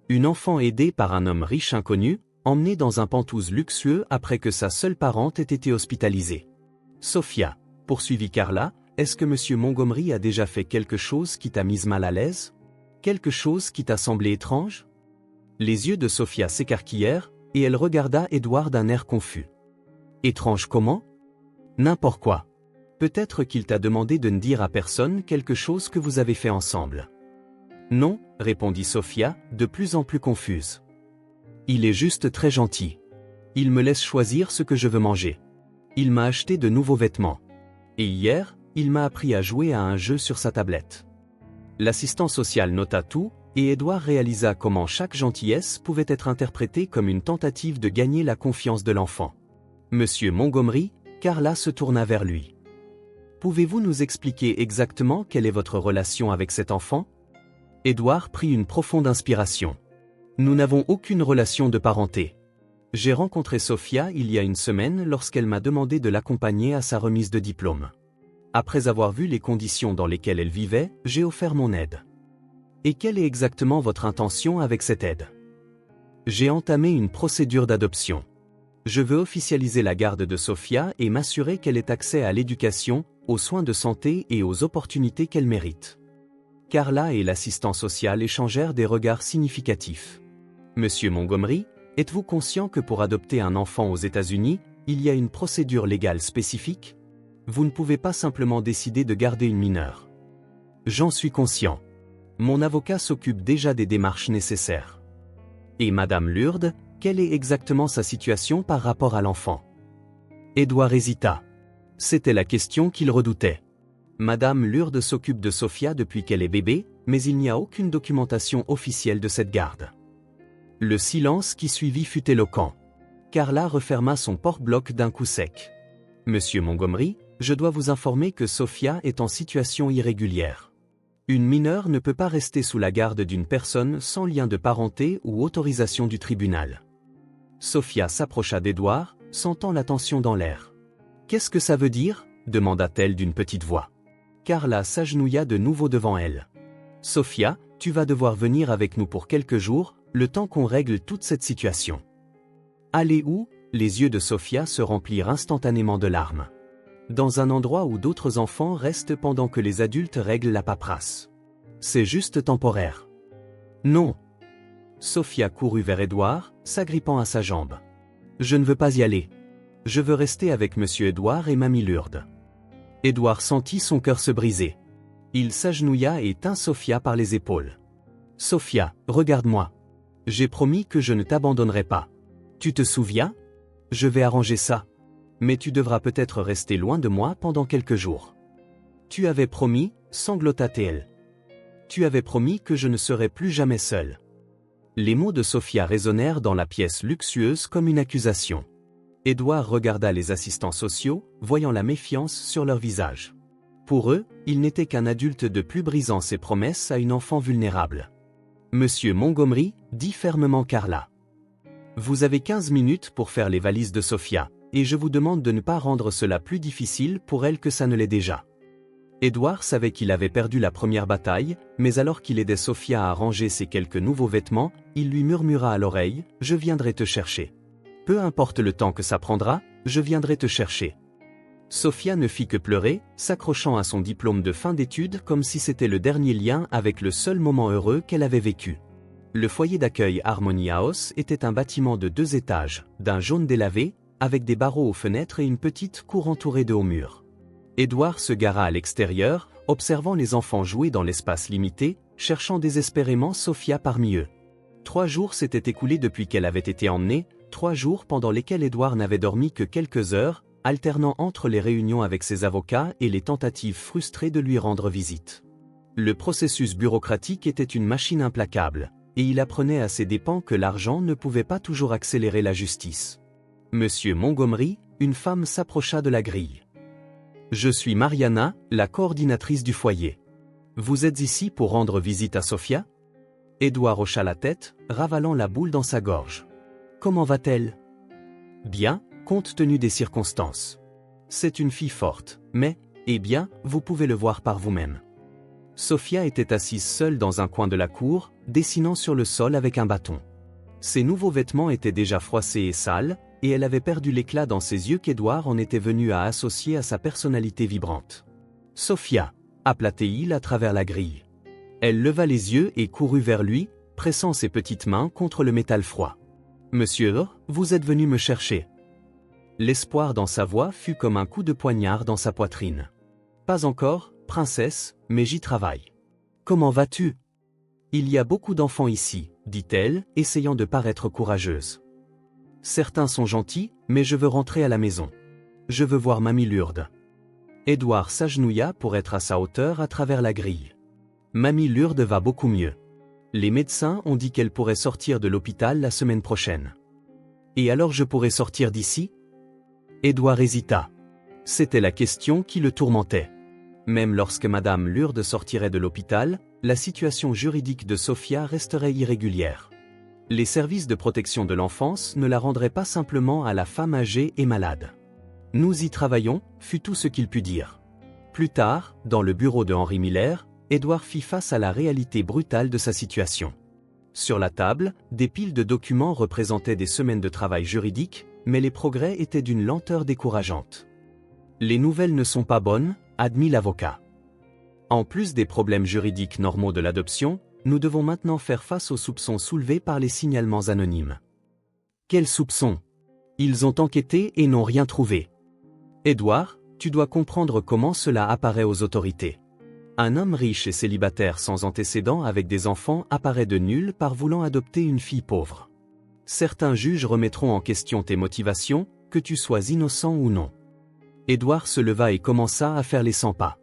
Une enfant aidée par un homme riche inconnu, emmenée dans un Pantouse luxueux après que sa seule parente ait été hospitalisée. « Sophia, » poursuivit Carla, « est-ce que monsieur Montgomery a déjà fait quelque chose qui t'a mise mal à l'aise ? Quelque chose qui t'a semblé étrange ?» Les yeux de Sophia s'écarquillèrent, et elle regarda Édouard d'un air confus. « Étrange comment ? N'importe quoi. Peut-être qu'il t'a demandé de ne dire à personne quelque chose que vous avez fait ensemble. » « Non, » répondit Sophia, de plus en plus confuse. « Il est juste très gentil. Il me laisse choisir ce que je veux manger. Il m'a acheté de nouveaux vêtements. Et hier, il m'a appris à jouer à un jeu sur sa tablette. L'assistant social nota tout, et Edouard réalisa comment chaque gentillesse pouvait être interprétée comme une tentative de gagner la confiance de l'enfant. Monsieur Montgomery, Carla se tourna vers lui. Pouvez-vous nous expliquer exactement quelle est votre relation avec cet enfant? Edouard prit une profonde inspiration. Nous n'avons aucune relation de parenté. J'ai rencontré Sophia il y a une semaine lorsqu'elle m'a demandé de l'accompagner à sa remise de diplôme. Après avoir vu les conditions dans lesquelles elle vivait, j'ai offert mon aide. Et quelle est exactement votre intention avec cette aide? J'ai entamé une procédure d'adoption. Je veux officialiser la garde de Sophia et m'assurer qu'elle ait accès à l'éducation, aux soins de santé et aux opportunités qu'elle mérite. Carla et l'assistant social échangèrent des regards significatifs. Monsieur Montgomery, êtes-vous conscient que pour adopter un enfant aux États-Unis, il y a une procédure légale spécifique? Vous ne pouvez pas simplement décider de garder une mineure. J'en suis conscient. Mon avocat s'occupe déjà des démarches nécessaires. Et Madame Lourdes, quelle est exactement sa situation par rapport à l'enfant? Edouard hésita. C'était la question qu'il redoutait. Madame Lourdes s'occupe de Sophia depuis qu'elle est bébé, mais il n'y a aucune documentation officielle de cette garde. Le silence qui suivit fut éloquent. Carla referma son porte-bloc d'un coup sec. Monsieur Montgomery, je dois vous informer que Sophia est en situation irrégulière. Une mineure ne peut pas rester sous la garde d'une personne sans lien de parenté ou autorisation du tribunal. Sophia s'approcha d'Edouard, sentant la tension dans l'air. Qu'est-ce que ça veut dire? Demanda-t-elle d'une petite voix. Carla s'agenouilla de nouveau devant elle. Sophia, tu vas devoir venir avec nous pour quelques jours, le temps qu'on règle toute cette situation. Aller où? Les yeux de Sophia se remplirent instantanément de larmes. Dans un endroit où d'autres enfants restent pendant que les adultes règlent la paperasse. C'est juste temporaire. Non. Sophia courut vers Edouard, s'agrippant à sa jambe. Je ne veux pas y aller. Je veux rester avec Monsieur Edouard et Mamie Lourdes. Edouard sentit son cœur se briser. Il s'agenouilla et tint Sophia par les épaules. Sophia, regarde-moi. J'ai promis que je ne t'abandonnerai pas. Tu te souviens? Je vais arranger ça. Mais tu devras peut-être rester loin de moi pendant quelques jours. Tu avais promis, sanglota-t-elle. Tu avais promis que je ne serais plus jamais seule. Les mots de Sophia résonnèrent dans la pièce luxueuse comme une accusation. Edouard regarda les assistants sociaux, voyant la méfiance sur leur visage. Pour eux, il n'était qu'un adulte de plus brisant ses promesses à une enfant vulnérable. Monsieur Montgomery, dit fermement Carla. Vous avez 15 minutes pour faire les valises de Sophia, et je vous demande de ne pas rendre cela plus difficile pour elle que ça ne l'est déjà. Edouard savait qu'il avait perdu la première bataille, mais alors qu'il aidait Sophia à ranger ses quelques nouveaux vêtements, il lui murmura à l'oreille, « Je viendrai te chercher. Peu importe le temps que ça prendra, je viendrai te chercher. » Sophia ne fit que pleurer, s'accrochant à son diplôme de fin d'études comme si c'était le dernier lien avec le seul moment heureux qu'elle avait vécu. Le foyer d'accueil Harmony House était un bâtiment de 2 étages, d'un jaune délavé, avec des barreaux aux fenêtres et une petite cour entourée de hauts murs. Edouard se gara à l'extérieur, observant les enfants jouer dans l'espace limité, cherchant désespérément Sophia parmi eux. 3 jours s'étaient écoulés depuis qu'elle avait été emmenée, 3 jours pendant lesquels Edouard n'avait dormi que quelques heures, alternant entre les réunions avec ses avocats et les tentatives frustrées de lui rendre visite. Le processus bureaucratique était une machine implacable, et il apprenait à ses dépens que l'argent ne pouvait pas toujours accélérer la justice. Monsieur Montgomery, une femme s'approcha de la grille. Je suis Mariana, la coordinatrice du foyer. Vous êtes ici pour rendre visite à Sophia? Edouard hocha la tête, ravalant la boule dans sa gorge. Comment va-t-elle? Bien, compte tenu des circonstances. C'est une fille forte, mais, eh bien, vous pouvez le voir par vous-même. Sophia était assise seule dans un coin de la cour, dessinant sur le sol avec un bâton. Ses nouveaux vêtements étaient déjà froissés et sales, et elle avait perdu l'éclat dans ses yeux qu'Edouard en était venu à associer à sa personnalité vibrante. Sophia, appela-t-il à travers la grille. Elle leva les yeux et courut vers lui, pressant ses petites mains contre le métal froid. « Monsieur, vous êtes venu me chercher. » L'espoir dans sa voix fut comme un coup de poignard dans sa poitrine. « Pas encore, princesse, mais j'y travaille. »« Comment vas-tu ? Il y a beaucoup d'enfants ici, dit-elle, essayant de paraître courageuse. Certains sont gentils, mais je veux rentrer à la maison. Je veux voir Mamie Lourdes. Édouard s'agenouilla pour être à sa hauteur à travers la grille. Mamie Lourdes va beaucoup mieux. Les médecins ont dit qu'elle pourrait sortir de l'hôpital la semaine prochaine. Et alors je pourrais sortir d'ici? Édouard hésita. C'était la question qui le tourmentait. Même lorsque Madame Lourdes sortirait de l'hôpital, la situation juridique de Sophia resterait irrégulière. Les services de protection de l'enfance ne la rendraient pas simplement à la femme âgée et malade. Nous y travaillons, fut tout ce qu'il put dire. Plus tard, dans le bureau de Henri Miller, Édouard fit face à la réalité brutale de sa situation. Sur la table, des piles de documents représentaient des semaines de travail juridique, mais les progrès étaient d'une lenteur décourageante. Les nouvelles ne sont pas bonnes, admit l'avocat. En plus des problèmes juridiques normaux de l'adoption, nous devons maintenant faire face aux soupçons soulevés par les signalements anonymes. Quels soupçons? Ils ont enquêté et n'ont rien trouvé. Édouard, tu dois comprendre comment cela apparaît aux autorités. Un homme riche et célibataire sans antécédents avec des enfants apparaît de nulle part voulant adopter une fille pauvre. Certains juges remettront en question tes motivations, que tu sois innocent ou non. Édouard se leva et commença à faire les 100 pas.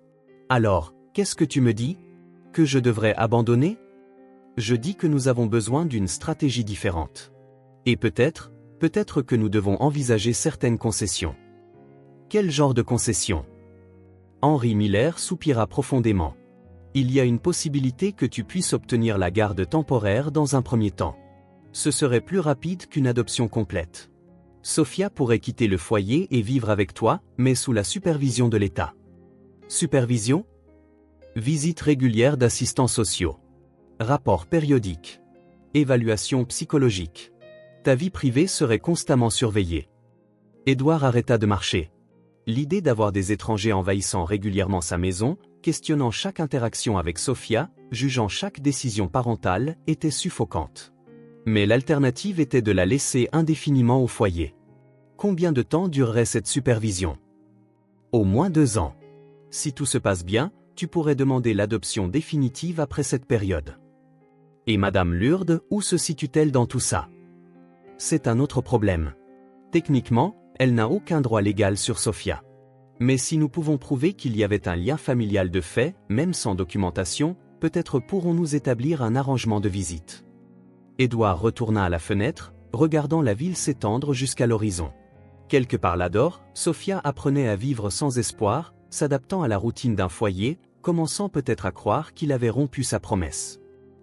Alors, qu'est-ce que tu me dis? Que je devrais abandonner? Je dis que nous avons besoin d'une stratégie différente. Et peut-être que nous devons envisager certaines concessions. Quel genre de concessions? Henri Miller soupira profondément. Il y a une possibilité que tu puisses obtenir la garde temporaire dans un premier temps. Ce serait plus rapide qu'une adoption complète. Sophia pourrait quitter le foyer et vivre avec toi, mais sous la supervision de l'État. Supervision? Visite régulière d'assistants sociaux. Rapport périodique. Évaluation psychologique. Ta vie privée serait constamment surveillée. Édouard arrêta de marcher. L'idée d'avoir des étrangers envahissant régulièrement sa maison, questionnant chaque interaction avec Sophia, jugeant chaque décision parentale, était suffocante. Mais l'alternative était de la laisser indéfiniment au foyer. Combien de temps durerait cette supervision? Au moins 2 ans. Si tout se passe bien, tu pourrais demander l'adoption définitive après cette période. Et Madame Lourdes, où se situe-t-elle dans tout ça? C'est un autre problème. Techniquement, elle n'a aucun droit légal sur Sophia. Mais si nous pouvons prouver qu'il y avait un lien familial de fait, même sans documentation, peut-être pourrons-nous établir un arrangement de visite. Édouard retourna à la fenêtre, regardant la ville s'étendre jusqu'à l'horizon. Quelque part là-dehors, Sophia apprenait à vivre sans espoir, s'adaptant à la routine d'un foyer, commençant peut-être à croire qu'il avait rompu sa promesse.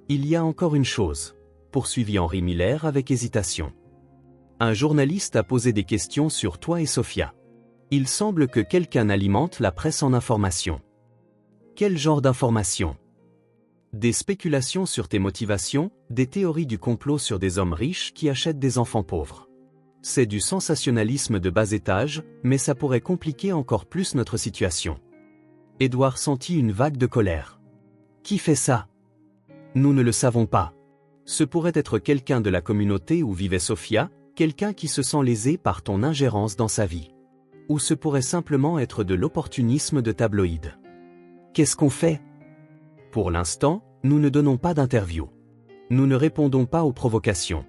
Il y a encore une chose, poursuivit Henri Miller avec hésitation. Un journaliste a posé des questions sur toi et Sophia. Il semble que quelqu'un alimente la presse en information. Quel genre d'information? Des spéculations sur tes motivations, des théories du complot sur des hommes riches qui achètent des enfants pauvres. C'est du sensationnalisme de bas étage, mais ça pourrait compliquer encore plus notre situation. Édouard sentit une vague de colère. Qui fait ça? Nous ne le savons pas. Ce pourrait être quelqu'un de la communauté où vivait Sophia, quelqu'un qui se sent lésé par ton ingérence dans sa vie. Ou ce pourrait simplement être de l'opportunisme de tabloïd. Qu'est-ce qu'on fait? Pour l'instant, nous ne donnons pas d'interview. Nous ne répondons pas aux provocations.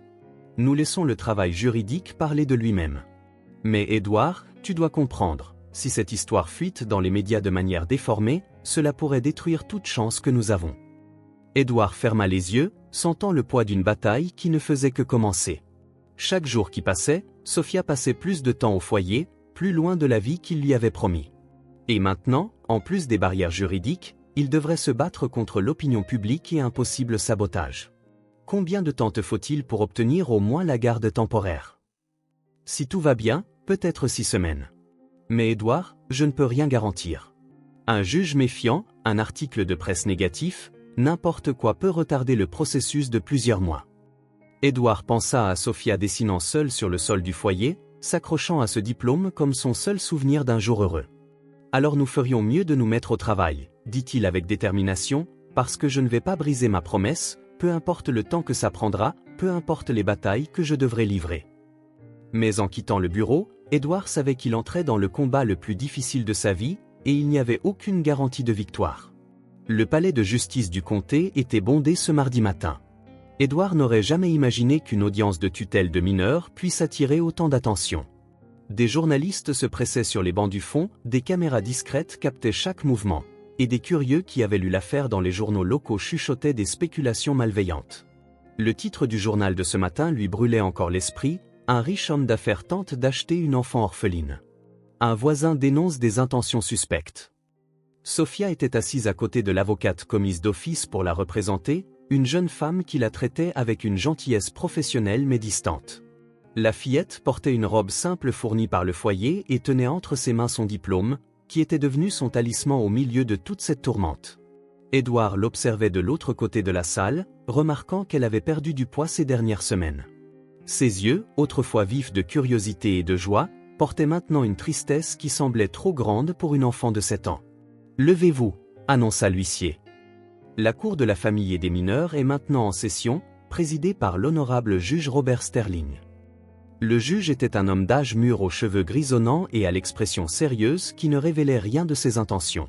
Nous laissons le travail juridique parler de lui-même. Mais Édouard, tu dois comprendre, si cette histoire fuite dans les médias de manière déformée, cela pourrait détruire toute chance que nous avons. Édouard ferma les yeux, sentant le poids d'une bataille qui ne faisait que commencer. Chaque jour qui passait, Sophia passait plus de temps au foyer, plus loin de la vie qu'il lui avait promis. Et maintenant, en plus des barrières juridiques, il devrait se battre contre l'opinion publique et un possible sabotage. Combien de temps te faut-il pour obtenir au moins la garde temporaire? Si tout va bien, peut-être 6 semaines. Mais Édouard, je ne peux rien garantir. Un juge méfiant, un article de presse négatif, n'importe quoi peut retarder le processus de plusieurs mois. Édouard pensa à Sophia dessinant seule sur le sol du foyer, s'accrochant à ce diplôme comme son seul souvenir d'un jour heureux. Alors nous ferions mieux de nous mettre au travail, dit-il avec détermination, parce que je ne vais pas briser ma promesse, peu importe le temps que ça prendra, peu importe les batailles que je devrai livrer. Mais en quittant le bureau, Édouard savait qu'il entrait dans le combat le plus difficile de sa vie, et il n'y avait aucune garantie de victoire. Le palais de justice du comté était bondé ce mardi matin. Édouard n'aurait jamais imaginé qu'une audience de tutelle de mineurs puisse attirer autant d'attention. Des journalistes se pressaient sur les bancs du fond, des caméras discrètes captaient chaque mouvement, et des curieux qui avaient lu l'affaire dans les journaux locaux chuchotaient des spéculations malveillantes. Le titre du journal de ce matin lui brûlait encore l'esprit: un riche homme d'affaires tente d'acheter une enfant orpheline. Un voisin dénonce des intentions suspectes. Sophia était assise à côté de l'avocate commise d'office pour la représenter, une jeune femme qui la traitait avec une gentillesse professionnelle mais distante. La fillette portait une robe simple fournie par le foyer et tenait entre ses mains son diplôme, qui était devenu son talisman au milieu de toute cette tourmente. Édouard l'observait de l'autre côté de la salle, remarquant qu'elle avait perdu du poids ces dernières semaines. Ses yeux, autrefois vifs de curiosité et de joie, portaient maintenant une tristesse qui semblait trop grande pour une enfant de 7 ans. « Levez-vous » annonça l'huissier. La cour de la famille et des mineurs est maintenant en session, présidée par l'honorable juge Robert Sterling. Le juge était un homme d'âge mûr aux cheveux grisonnants et à l'expression sérieuse qui ne révélait rien de ses intentions.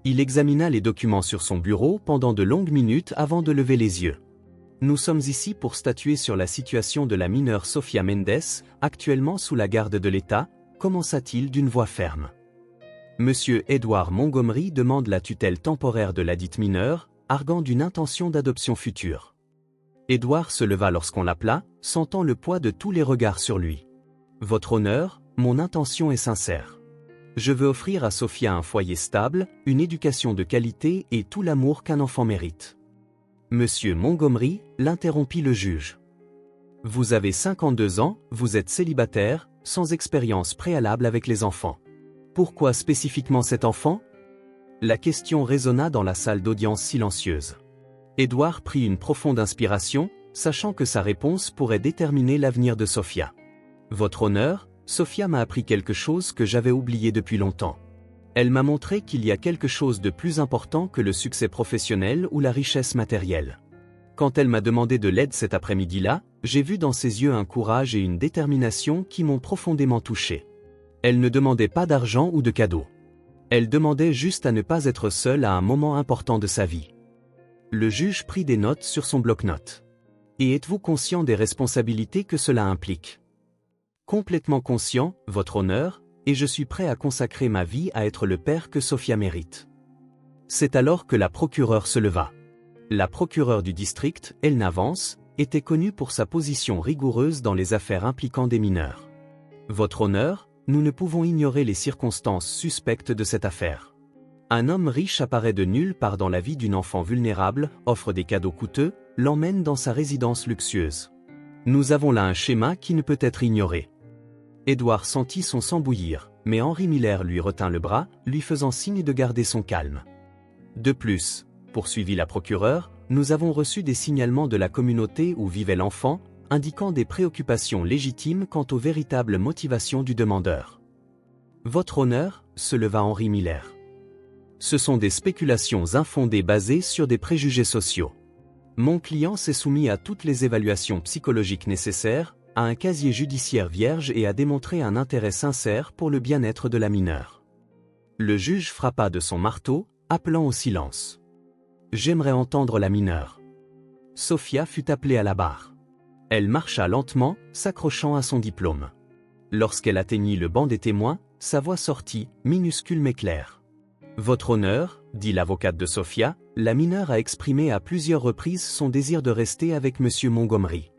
Il examina les documents sur son bureau pendant de longues minutes avant de lever les yeux. « Nous sommes ici pour statuer sur la situation de la mineure Sophia Mendes, actuellement sous la garde de l'État », commença-t-il d'une voix ferme. Monsieur Edward Montgomery demande la tutelle temporaire de ladite mineure, arguant d'une intention d'adoption future. Édouard se leva lorsqu'on l'appela, sentant le poids de tous les regards sur lui. « Votre honneur, mon intention est sincère. Je veux offrir à Sophia un foyer stable, une éducation de qualité et tout l'amour qu'un enfant mérite. » Monsieur Montgomery, l'interrompit le juge. « Vous avez 52 ans, vous êtes célibataire, sans expérience préalable avec les enfants. Pourquoi spécifiquement cet enfant ?» La question résonna dans la salle d'audience silencieuse. Édouard prit une profonde inspiration, sachant que sa réponse pourrait déterminer l'avenir de Sophia. « Votre honneur, Sophia m'a appris quelque chose que j'avais oublié depuis longtemps. Elle m'a montré qu'il y a quelque chose de plus important que le succès professionnel ou la richesse matérielle. Quand elle m'a demandé de l'aide cet après-midi-là, j'ai vu dans ses yeux un courage et une détermination qui m'ont profondément touché. Elle ne demandait pas d'argent ou de cadeaux. Elle demandait juste à ne pas être seule à un moment important de sa vie. » Le juge prit des notes sur son bloc-notes. « Et êtes-vous conscient des responsabilités que cela implique ? » ?»« Complètement conscient, votre honneur, et je suis prêt à consacrer ma vie à être le père que Sophia mérite. » C'est alors que la procureure se leva. La procureure du district, Elna Vance, était connue pour sa position rigoureuse dans les affaires impliquant des mineurs. « Votre honneur, nous ne pouvons ignorer les circonstances suspectes de cette affaire. Un homme riche apparaît de nulle part dans la vie d'une enfant vulnérable, offre des cadeaux coûteux, l'emmène dans sa résidence luxueuse. Nous avons là un schéma qui ne peut être ignoré. » Édouard sentit son sang bouillir, mais Henri Miller lui retint le bras, lui faisant signe de garder son calme. « De plus, » poursuivit la procureure, « nous avons reçu des signalements de la communauté où vivait l'enfant, indiquant des préoccupations légitimes quant aux véritables motivations du demandeur. » « Votre honneur, » se leva Henri Miller. « Ce sont des spéculations infondées basées sur des préjugés sociaux. Mon client s'est soumis à toutes les évaluations psychologiques nécessaires, à un casier judiciaire vierge et a démontré un intérêt sincère pour le bien-être de la mineure. » Le juge frappa de son marteau, appelant au silence. « J'aimerais entendre la mineure. » Sophia fut appelée à la barre. Elle marcha lentement, s'accrochant à son diplôme. Lorsqu'elle atteignit le banc des témoins, sa voix sortit, minuscule mais claire. « Votre honneur, » dit l'avocate de Sophia, « la mineure a exprimé à plusieurs reprises son désir de rester avec monsieur Montgomery. »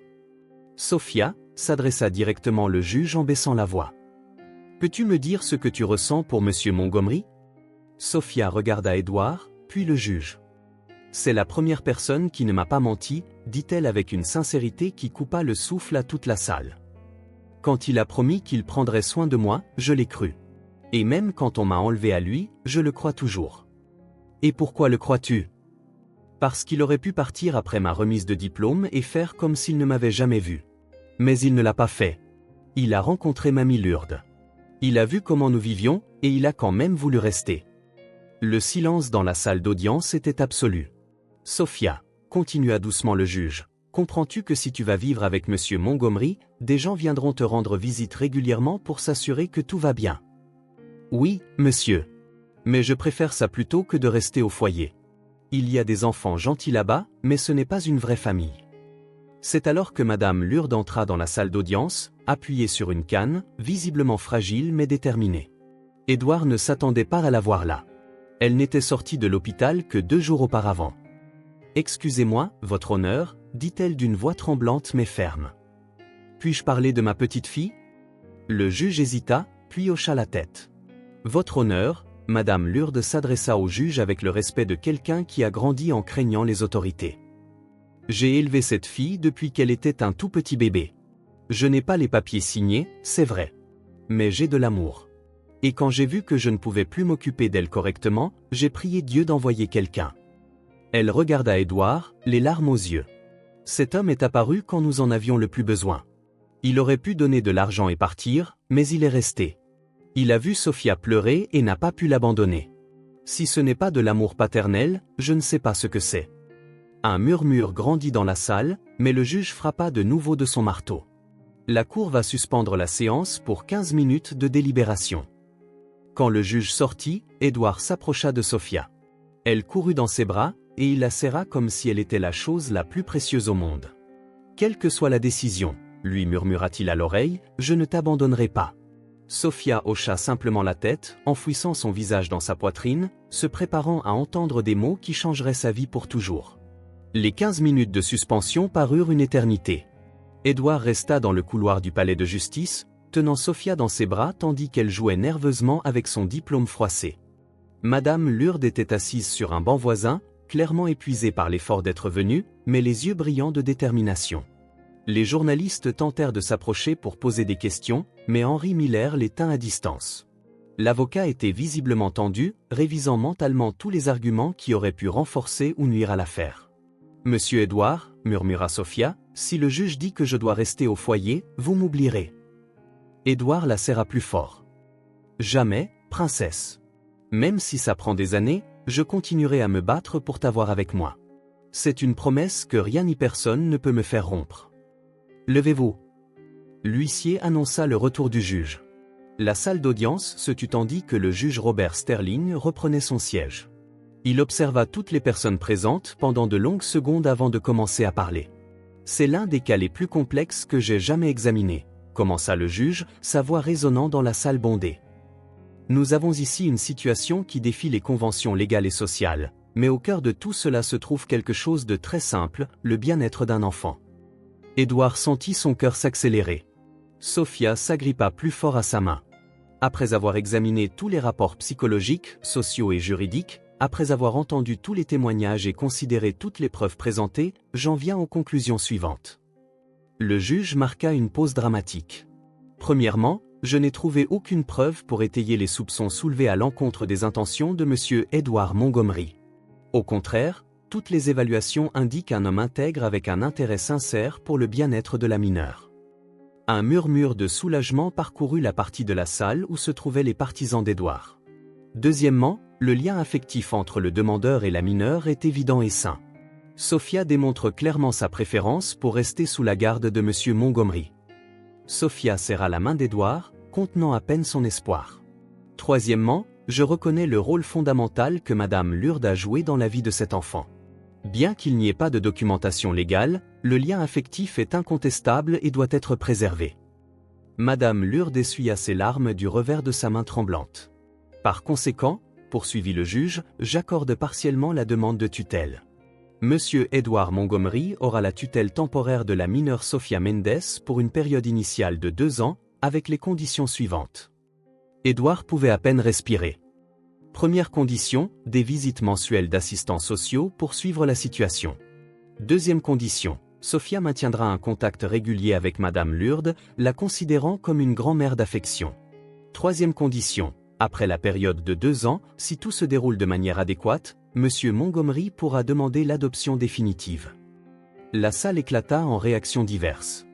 Sophia, s'adressa directement le juge en baissant la voix. « Peux-tu me dire ce que tu ressens pour monsieur Montgomery ?» Sophia regarda Édouard, puis le juge. « C'est la première personne qui ne m'a pas menti, » dit-elle avec une sincérité qui coupa le souffle à toute la salle. « Quand il a promis qu'il prendrait soin de moi, je l'ai cru. Et même quand on m'a enlevé à lui, je le crois toujours. » « Et pourquoi le crois-tu ? » « Parce qu'il aurait pu partir après ma remise de diplôme et faire comme s'il ne m'avait jamais vu. Mais il ne l'a pas fait. Il a rencontré Mamie Lourdes. Il a vu comment nous vivions, et il a quand même voulu rester. » Le silence dans la salle d'audience était absolu. « Sophia, » continua doucement le juge, « comprends-tu que si tu vas vivre avec monsieur Montgomery, des gens viendront te rendre visite régulièrement pour s'assurer que tout va bien. » « Oui, monsieur. Mais je préfère ça plutôt que de rester au foyer. Il y a des enfants gentils là-bas, mais ce n'est pas une vraie famille. » C'est alors que Madame Lourdes entra dans la salle d'audience, appuyée sur une canne, visiblement fragile mais déterminée. Édouard ne s'attendait pas à la voir là. Elle n'était sortie de l'hôpital que 2 jours auparavant. « Excusez-moi, votre honneur », dit-elle d'une voix tremblante mais ferme. « Puis-je parler de ma petite fille ?» Le juge hésita, puis hocha la tête. « Votre honneur », Madame Lourdes s'adressa au juge avec le respect de quelqu'un qui a grandi en craignant les autorités. « J'ai élevé cette fille depuis qu'elle était un tout petit bébé. Je n'ai pas les papiers signés, c'est vrai. Mais j'ai de l'amour. Et quand j'ai vu que je ne pouvais plus m'occuper d'elle correctement, j'ai prié Dieu d'envoyer quelqu'un. » Elle regarda Édouard, les larmes aux yeux. « Cet homme est apparu quand nous en avions le plus besoin. Il aurait pu donner de l'argent et partir, mais il est resté. Il a vu Sophia pleurer et n'a pas pu l'abandonner. Si ce n'est pas de l'amour paternel, je ne sais pas ce que c'est. » Un murmure grandit dans la salle, mais le juge frappa de nouveau de son marteau. La cour va suspendre la séance pour 15 minutes de délibération. Quand le juge sortit, Édouard s'approcha de Sophia. Elle courut dans ses bras, et il la serra comme si elle était la chose la plus précieuse au monde. « Quelle que soit la décision, » lui murmura-t-il à l'oreille, « je ne t'abandonnerai pas. » Sophia hocha simplement la tête, enfouissant son visage dans sa poitrine, se préparant à entendre des mots qui changeraient sa vie pour toujours. Les 15 minutes de suspension parurent une éternité. Édouard resta dans le couloir du palais de justice, tenant Sophia dans ses bras tandis qu'elle jouait nerveusement avec son diplôme froissé. Madame Lourdes était assise sur un banc voisin, clairement épuisée par l'effort d'être venue, mais les yeux brillants de détermination. Les journalistes tentèrent de s'approcher pour poser des questions, mais Henri Miller les tint à distance. L'avocat était visiblement tendu, révisant mentalement tous les arguments qui auraient pu renforcer ou nuire à l'affaire. « Monsieur Édouard, » murmura Sophia, « si le juge dit que je dois rester au foyer, vous m'oublierez. » Édouard la serra plus fort. « Jamais, princesse. Même si ça prend des années, je continuerai à me battre pour t'avoir avec moi. C'est une promesse que rien ni personne ne peut me faire rompre. Levez-vous. » L'huissier annonça le retour du juge. La salle d'audience se tut tandis que le juge Robert Sterling reprenait son siège. Il observa toutes les personnes présentes pendant de longues secondes avant de commencer à parler. « C'est l'un des cas les plus complexes que j'ai jamais examinés, » commença le juge, sa voix résonnant dans la salle bondée. « Nous avons ici une situation qui défie les conventions légales et sociales, mais au cœur de tout cela se trouve quelque chose de très simple, le bien-être d'un enfant. » Édouard sentit son cœur s'accélérer. Sophia s'agrippa plus fort à sa main. Après avoir examiné tous les rapports psychologiques, sociaux et juridiques, après avoir entendu tous les témoignages et considéré toutes les preuves présentées, j'en viens aux conclusions suivantes. Le juge marqua une pause dramatique. Premièrement, je n'ai trouvé aucune preuve pour étayer les soupçons soulevés à l'encontre des intentions de M. Édouard Montgomery. Au contraire, toutes les évaluations indiquent un homme intègre avec un intérêt sincère pour le bien-être de la mineure. Un murmure de soulagement parcourut la partie de la salle où se trouvaient les partisans d'Édouard. Deuxièmement, le lien affectif entre le demandeur et la mineure est évident et sain. Sophia démontre clairement sa préférence pour rester sous la garde de M. Montgomery. Sophia serra la main d'Édouard, contenant à peine son espoir. Troisièmement, je reconnais le rôle fondamental que Madame Lourdes a joué dans la vie de cet enfant. Bien qu'il n'y ait pas de documentation légale, le lien affectif est incontestable et doit être préservé. Madame Lourdes essuya ses larmes du revers de sa main tremblante. Par conséquent, poursuivit le juge, j'accorde partiellement la demande de tutelle. Monsieur Édouard Montgomery aura la tutelle temporaire de la mineure Sophia Mendes pour une période initiale de 2 ans, avec les conditions suivantes. Édouard pouvait à peine respirer. Première condition, des visites mensuelles d'assistants sociaux pour suivre la situation. Deuxième condition, Sophia maintiendra un contact régulier avec Madame Lourdes, la considérant comme une grand-mère d'affection. Troisième condition, après la période de 2 ans, si tout se déroule de manière adéquate, Monsieur Montgomery pourra demander l'adoption définitive. La salle éclata en réactions diverses.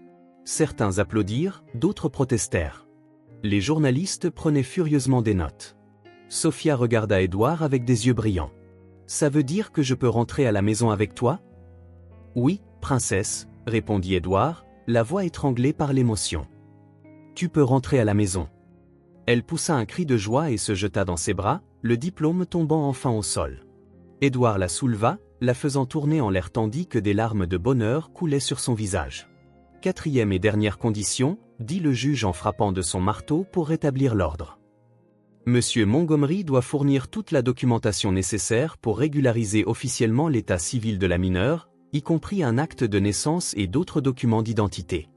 Certains applaudirent, d'autres protestèrent. Les journalistes prenaient furieusement des notes. Sophia regarda Édouard avec des yeux brillants. « Ça veut dire que je peux rentrer à la maison avec toi ?»« Oui, princesse, » répondit Édouard, la voix étranglée par l'émotion. « Tu peux rentrer à la maison. » Elle poussa un cri de joie et se jeta dans ses bras, le diplôme tombant enfin au sol. Édouard la souleva, la faisant tourner en l'air tandis que des larmes de bonheur coulaient sur son visage. Quatrième et dernière condition, dit le juge en frappant de son marteau pour rétablir l'ordre. Monsieur Montgomery doit fournir toute la documentation nécessaire pour régulariser officiellement l'état civil de la mineure, y compris un acte de naissance et d'autres documents d'identité.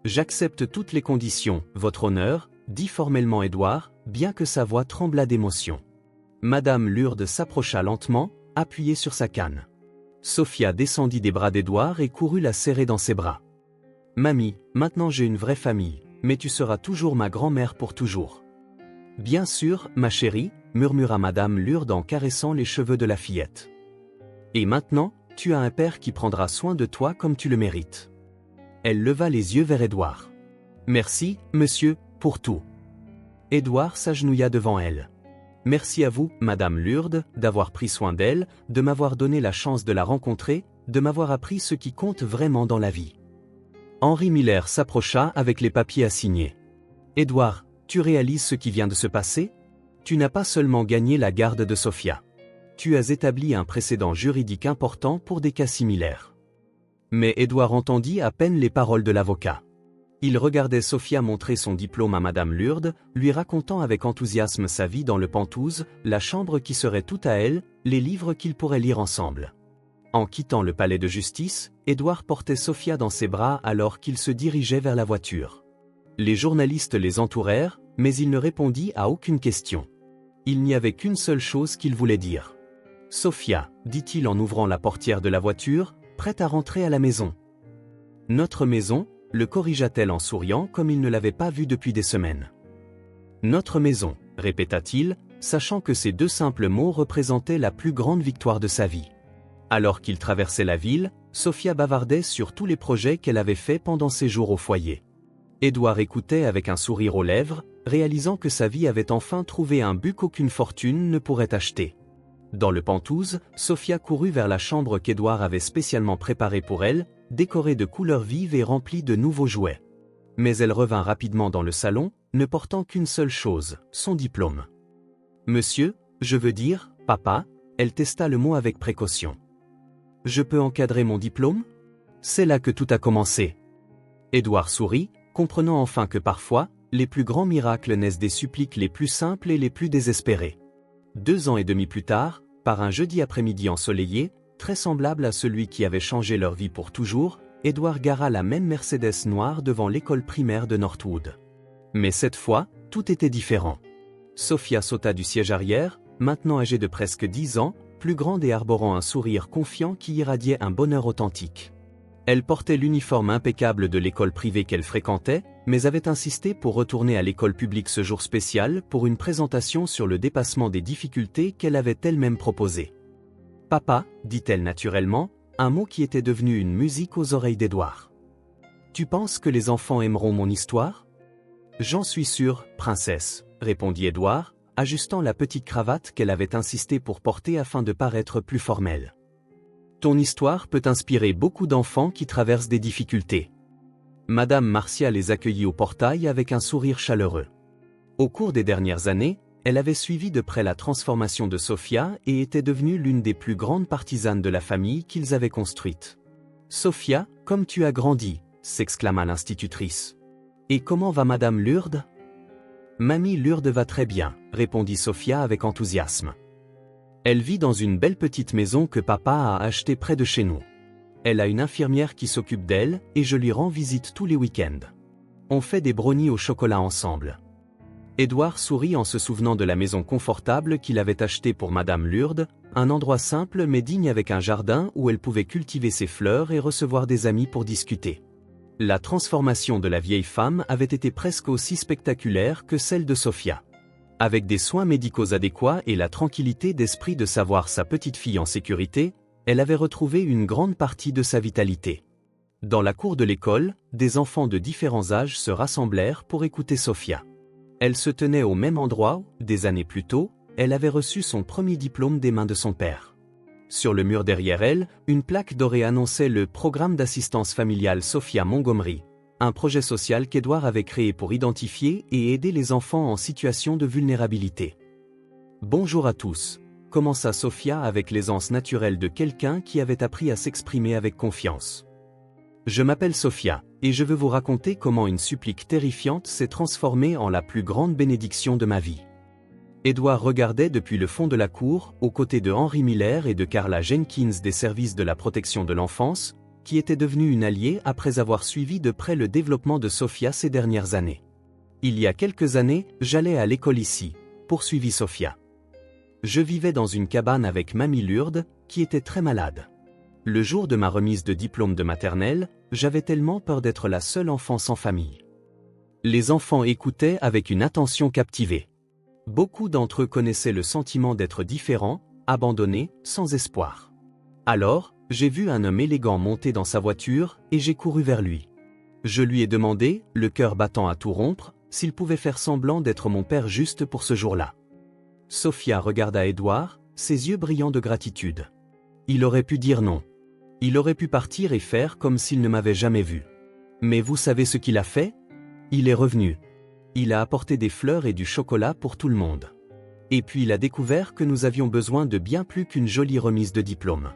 J'accepte toutes les conditions, votre honneur, dit formellement Édouard, bien que sa voix tremblât d'émotion. Madame Lourdes s'approcha lentement, appuyée sur sa canne. Sophia descendit des bras d'Édouard et courut la serrer dans ses bras. Mamie, maintenant j'ai une vraie famille, mais tu seras toujours ma grand-mère pour toujours. Bien sûr, ma chérie, murmura Madame Lourdes en caressant les cheveux de la fillette. Et maintenant, tu as un père qui prendra soin de toi comme tu le mérites. Elle leva les yeux vers Édouard. Merci, monsieur, pour tout. Édouard s'agenouilla devant elle. Merci à vous, Madame Lourdes, d'avoir pris soin d'elle, de m'avoir donné la chance de la rencontrer, de m'avoir appris ce qui compte vraiment dans la vie. Henri Miller s'approcha avec les papiers à signer. Édouard, tu réalises ce qui vient de se passer? Tu n'as pas seulement gagné la garde de Sophia. Tu as établi un précédent juridique important pour des cas similaires. Mais Édouard entendit à peine les paroles de l'avocat. Il regardait Sophia montrer son diplôme à Madame Lourdes, lui racontant avec enthousiasme sa vie dans le Penthouse, la chambre qui serait toute à elle, les livres qu'ils pourraient lire ensemble. En quittant le palais de justice, Édouard portait Sophia dans ses bras alors qu'il se dirigeait vers la voiture. Les journalistes les entourèrent, mais il ne répondit à aucune question. Il n'y avait qu'une seule chose qu'il voulait dire. « Sophia, dit-il en ouvrant la portière de la voiture, prête à rentrer à la maison. »« Notre maison ?» le corrigea-t-elle en souriant comme il ne l'avait pas vue depuis des semaines. « Notre maison », répéta-t-il, sachant que ces deux simples mots représentaient la plus grande victoire de sa vie. Alors qu'il traversait la ville, Sophia bavardait sur tous les projets qu'elle avait faits pendant ses jours au foyer. Édouard écoutait avec un sourire aux lèvres, réalisant que sa vie avait enfin trouvé un but qu'aucune fortune ne pourrait acheter. Dans le Penthouse, Sophia courut vers la chambre qu'Édouard avait spécialement préparée pour elle, décorée de couleurs vives et remplie de nouveaux jouets. Mais elle revint rapidement dans le salon, ne portant qu'une seule chose, son diplôme. « Monsieur, je veux dire, papa », elle testa le mot avec précaution. « Je peux encadrer mon diplôme ?» C'est là que tout a commencé. Édouard sourit, comprenant enfin que parfois, les plus grands miracles naissent des suppliques les plus simples et les plus désespérées. 2 ans et demi plus tard, par un jeudi après-midi ensoleillé, très semblable à celui qui avait changé leur vie pour toujours, Édouard gara la même Mercedes noire devant l'école primaire de Northwood. Mais cette fois, tout était différent. Sophia sauta du siège arrière, maintenant âgée de presque 10 ans, plus grande et arborant un sourire confiant qui irradiait un bonheur authentique. Elle portait l'uniforme impeccable de l'école privée qu'elle fréquentait, mais avait insisté pour retourner à l'école publique ce jour spécial pour une présentation sur le dépassement des difficultés qu'elle avait elle-même proposées. « Papa », dit-elle naturellement, un mot qui était devenu une musique aux oreilles d'Édouard. « Tu penses que les enfants aimeront mon histoire ?»« J'en suis sûr, princesse », répondit Édouard, ajustant la petite cravate qu'elle avait insisté pour porter afin de paraître plus formelle. « Ton histoire peut inspirer beaucoup d'enfants qui traversent des difficultés. » Madame Marcia les accueillit au portail avec un sourire chaleureux. Au cours des dernières années, elle avait suivi de près la transformation de Sophia et était devenue l'une des plus grandes partisanes de la famille qu'ils avaient construite. « Sophia, comme tu as grandi !» s'exclama l'institutrice. « Et comment va Madame Lourdes ?»« Mamie Lourdes va très bien », répondit Sophia avec enthousiasme. « Elle vit dans une belle petite maison que papa a achetée près de chez nous. Elle a une infirmière qui s'occupe d'elle et je lui rends visite tous les week-ends. On fait des brownies au chocolat ensemble. » Édouard sourit en se souvenant de la maison confortable qu'il avait achetée pour Madame Lourdes, un endroit simple mais digne avec un jardin où elle pouvait cultiver ses fleurs et recevoir des amis pour discuter. La transformation de la vieille femme avait été presque aussi spectaculaire que celle de Sophia. Avec des soins médicaux adéquats et la tranquillité d'esprit de savoir sa petite fille en sécurité, elle avait retrouvé une grande partie de sa vitalité. Dans la cour de l'école, des enfants de différents âges se rassemblèrent pour écouter Sophia. Elle se tenait au même endroit où, des années plus tôt, elle avait reçu son premier diplôme des mains de son père. Sur le mur derrière elle, une plaque dorée annonçait le programme d'assistance familiale Sophia Montgomery, un projet social qu'Édouard avait créé pour identifier et aider les enfants en situation de vulnérabilité. Bonjour à tous. commença Sophia avec l'aisance naturelle de quelqu'un qui avait appris à s'exprimer avec confiance. Je m'appelle Sophia, et je veux vous raconter comment une supplique terrifiante s'est transformée en la plus grande bénédiction de ma vie. Edward regardait depuis le fond de la cour, aux côtés de Henry Miller et de Carla Jenkins des services de la protection de l'enfance, qui était devenue une alliée après avoir suivi de près le développement de Sophia ces dernières années. Il y a quelques années, j'allais à l'école ici, poursuivit Sophia. Je vivais dans une cabane avec Mamie Lourdes, qui était très malade. Le jour de ma remise de diplôme de maternelle, j'avais tellement peur d'être la seule enfant sans famille. Les enfants écoutaient avec une attention captivée. Beaucoup d'entre eux connaissaient le sentiment d'être différents, abandonnés, sans espoir. Alors, j'ai vu un homme élégant monter dans sa voiture et j'ai couru vers lui. Je lui ai demandé, le cœur battant à tout rompre, s'il pouvait faire semblant d'être mon père juste pour ce jour-là. Sophia regarda Edward, ses yeux brillants de gratitude. Il aurait pu dire non. Il aurait pu partir et faire comme s'il ne m'avait jamais vu. Mais vous savez ce qu'il a fait? Il est revenu. Il a apporté des fleurs et du chocolat pour tout le monde. Et puis il a découvert que nous avions besoin de bien plus qu'une jolie remise de diplôme.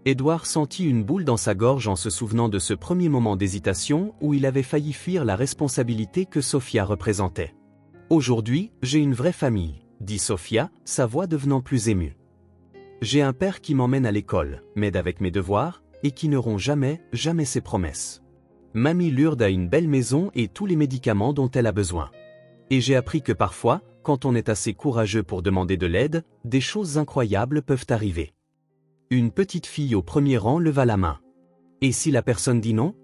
Edward sentit une boule dans sa gorge en se souvenant de ce premier moment d'hésitation où il avait failli fuir la responsabilité que Sophia représentait. Aujourd'hui, j'ai une vraie famille, dit Sophia, sa voix devenant plus émue. J'ai un père qui m'emmène à l'école, m'aide avec mes devoirs, et qui ne rompt jamais ses promesses. Mamie Lourdes a une belle maison et tous les médicaments dont elle a besoin. Et j'ai appris que parfois, quand on est assez courageux pour demander de l'aide, des choses incroyables peuvent arriver. Une petite fille au premier rang leva la main. Et si la personne dit non?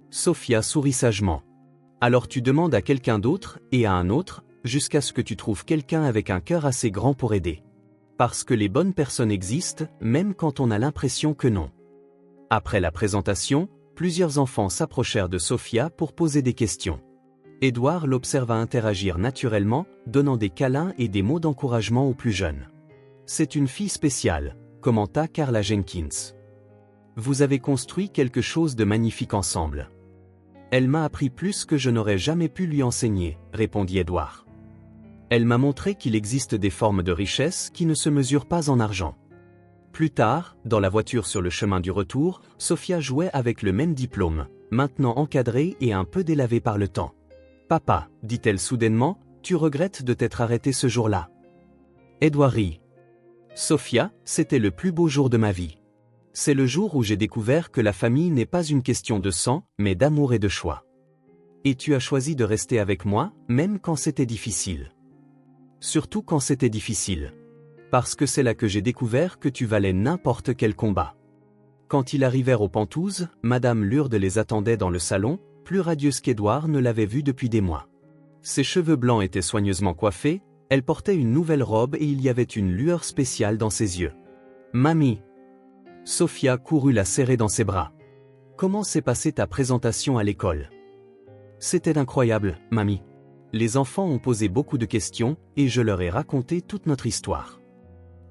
Sophia sourit sagement. Alors tu demandes à quelqu'un d'autre et à un autre, jusqu'à ce que tu trouves quelqu'un avec un cœur assez grand pour aider. Parce que les bonnes personnes existent, même quand on a l'impression que non. Après la présentation, plusieurs enfants s'approchèrent de Sophia pour poser des questions. Edward l'observa interagir naturellement, donnant des câlins et des mots d'encouragement aux plus jeunes. C'est une fille spéciale, commenta Carla Jenkins. Vous avez construit quelque chose de magnifique ensemble. Elle m'a appris plus que je n'aurais jamais pu lui enseigner, répondit Edward. Elle m'a montré qu'il existe des formes de richesse qui ne se mesurent pas en argent. Plus tard, dans la voiture sur le chemin du retour, Sophia jouait avec le même diplôme, maintenant encadré et un peu délavé par le temps. « Papa, dit-elle soudainement, tu regrettes de t'être arrêté ce jour-là. » Edward rit. « Sophia, c'était le plus beau jour de ma vie. C'est le jour où j'ai découvert que la famille n'est pas une question de sang, mais d'amour et de choix. Et tu as choisi de rester avec moi, même quand c'était difficile. Surtout quand c'était difficile. Parce que c'est là que j'ai découvert que tu valais n'importe quel combat. » Quand ils arrivèrent aux Pentouzes, Madame Lourdes les attendait dans le salon, plus radieuse qu'Edward ne l'avait vue depuis des mois. Ses cheveux blancs étaient soigneusement coiffés, elle portait une nouvelle robe et il y avait une lueur spéciale dans ses yeux. « Mamie !» Sophia courut la serrer dans ses bras. « Comment s'est passée ta présentation à l'école? » « C'était incroyable, mamie. Les enfants ont posé beaucoup de questions et je leur ai raconté toute notre histoire. »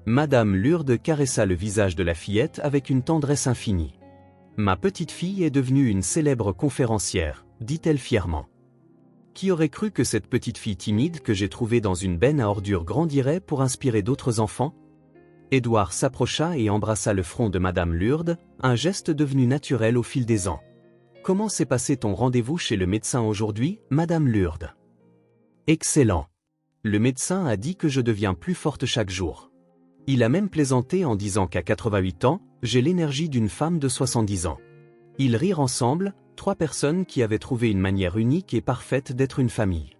Madame Lourdes caressa le visage de la fillette avec une tendresse infinie. « Ma petite fille est devenue une célèbre conférencière, dit-elle fièrement. Qui aurait cru que cette petite fille timide que j'ai trouvée dans une benne à ordures grandirait pour inspirer d'autres enfants? » Edward s'approcha et embrassa le front de Madame Lourdes, un geste devenu naturel au fil des ans. « Comment s'est passé ton rendez-vous chez le médecin aujourd'hui, Madame Lourdes? »« Excellent. Le médecin a dit que je deviens plus forte chaque jour. Il a même plaisanté en disant qu'à 88 ans, j'ai l'énergie d'une femme de 70 ans. » Ils rirent ensemble, trois personnes qui avaient trouvé une manière unique et parfaite d'être une famille.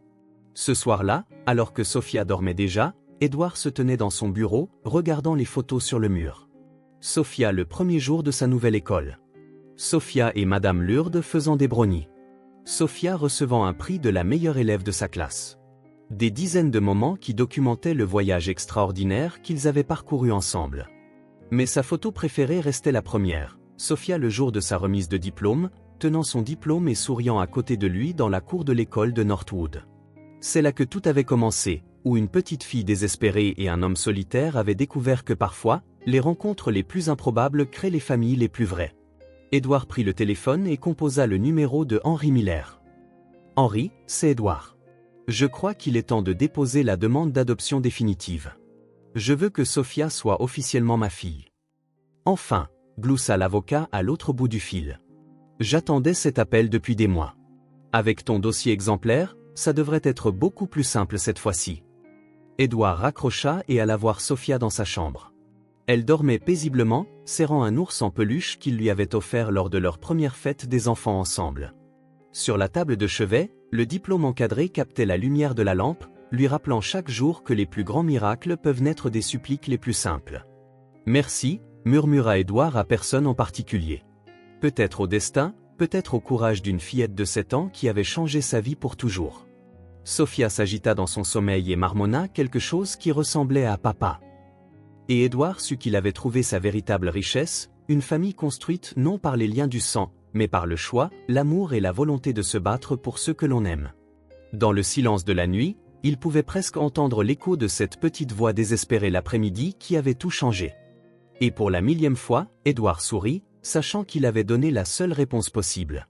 Ce soir-là, alors que Sophia dormait déjà, Edward se tenait dans son bureau, regardant les photos sur le mur. Sophia le premier jour de sa nouvelle école. Sophia et Madame Lourdes faisant des brownies. Sophia recevant un prix de la meilleure élève de sa classe. Des dizaines de moments qui documentaient le voyage extraordinaire qu'ils avaient parcouru ensemble. Mais sa photo préférée restait la première, Sophia le jour de sa remise de diplôme, tenant son diplôme et souriant à côté de lui dans la cour de l'école de Northwood. C'est là que tout avait commencé, où une petite fille désespérée et un homme solitaire avaient découvert que parfois, les rencontres les plus improbables créent les familles les plus vraies. Edward prit le téléphone et composa le numéro de Henry Miller. « Henry, c'est Edward. Je crois qu'il est temps de déposer la demande d'adoption définitive. Je veux que Sophia soit officiellement ma fille. Enfin, gloussa l'avocat à l'autre bout du fil. J'attendais cet appel depuis des mois. Avec ton dossier exemplaire, ça devrait être beaucoup plus simple cette fois-ci. Édouard raccrocha et alla voir Sophia dans sa chambre. Elle dormait paisiblement, serrant un ours en peluche qu'il lui avait offert lors de leur première fête des enfants ensemble. Sur la table de chevet, le diplôme encadré captait la lumière de la lampe, lui rappelant chaque jour que les plus grands miracles peuvent naître des suppliques les plus simples. Merci, murmura Édouard à personne en particulier. Peut-être au destin, peut-être au courage d'une fillette de 7 ans qui avait changé sa vie pour toujours. Sophia s'agita dans son sommeil et marmonna quelque chose qui ressemblait à papa. Et Édouard sut qu'il avait trouvé sa véritable richesse, une famille construite non par les liens du sang, mais par le choix, l'amour et la volonté de se battre pour ceux que l'on aime. Dans le silence de la nuit, il pouvait presque entendre l'écho de cette petite voix désespérée l'après-midi qui avait tout changé. Et pour la 1000e fois, Édouard sourit, sachant qu'il avait donné la seule réponse possible.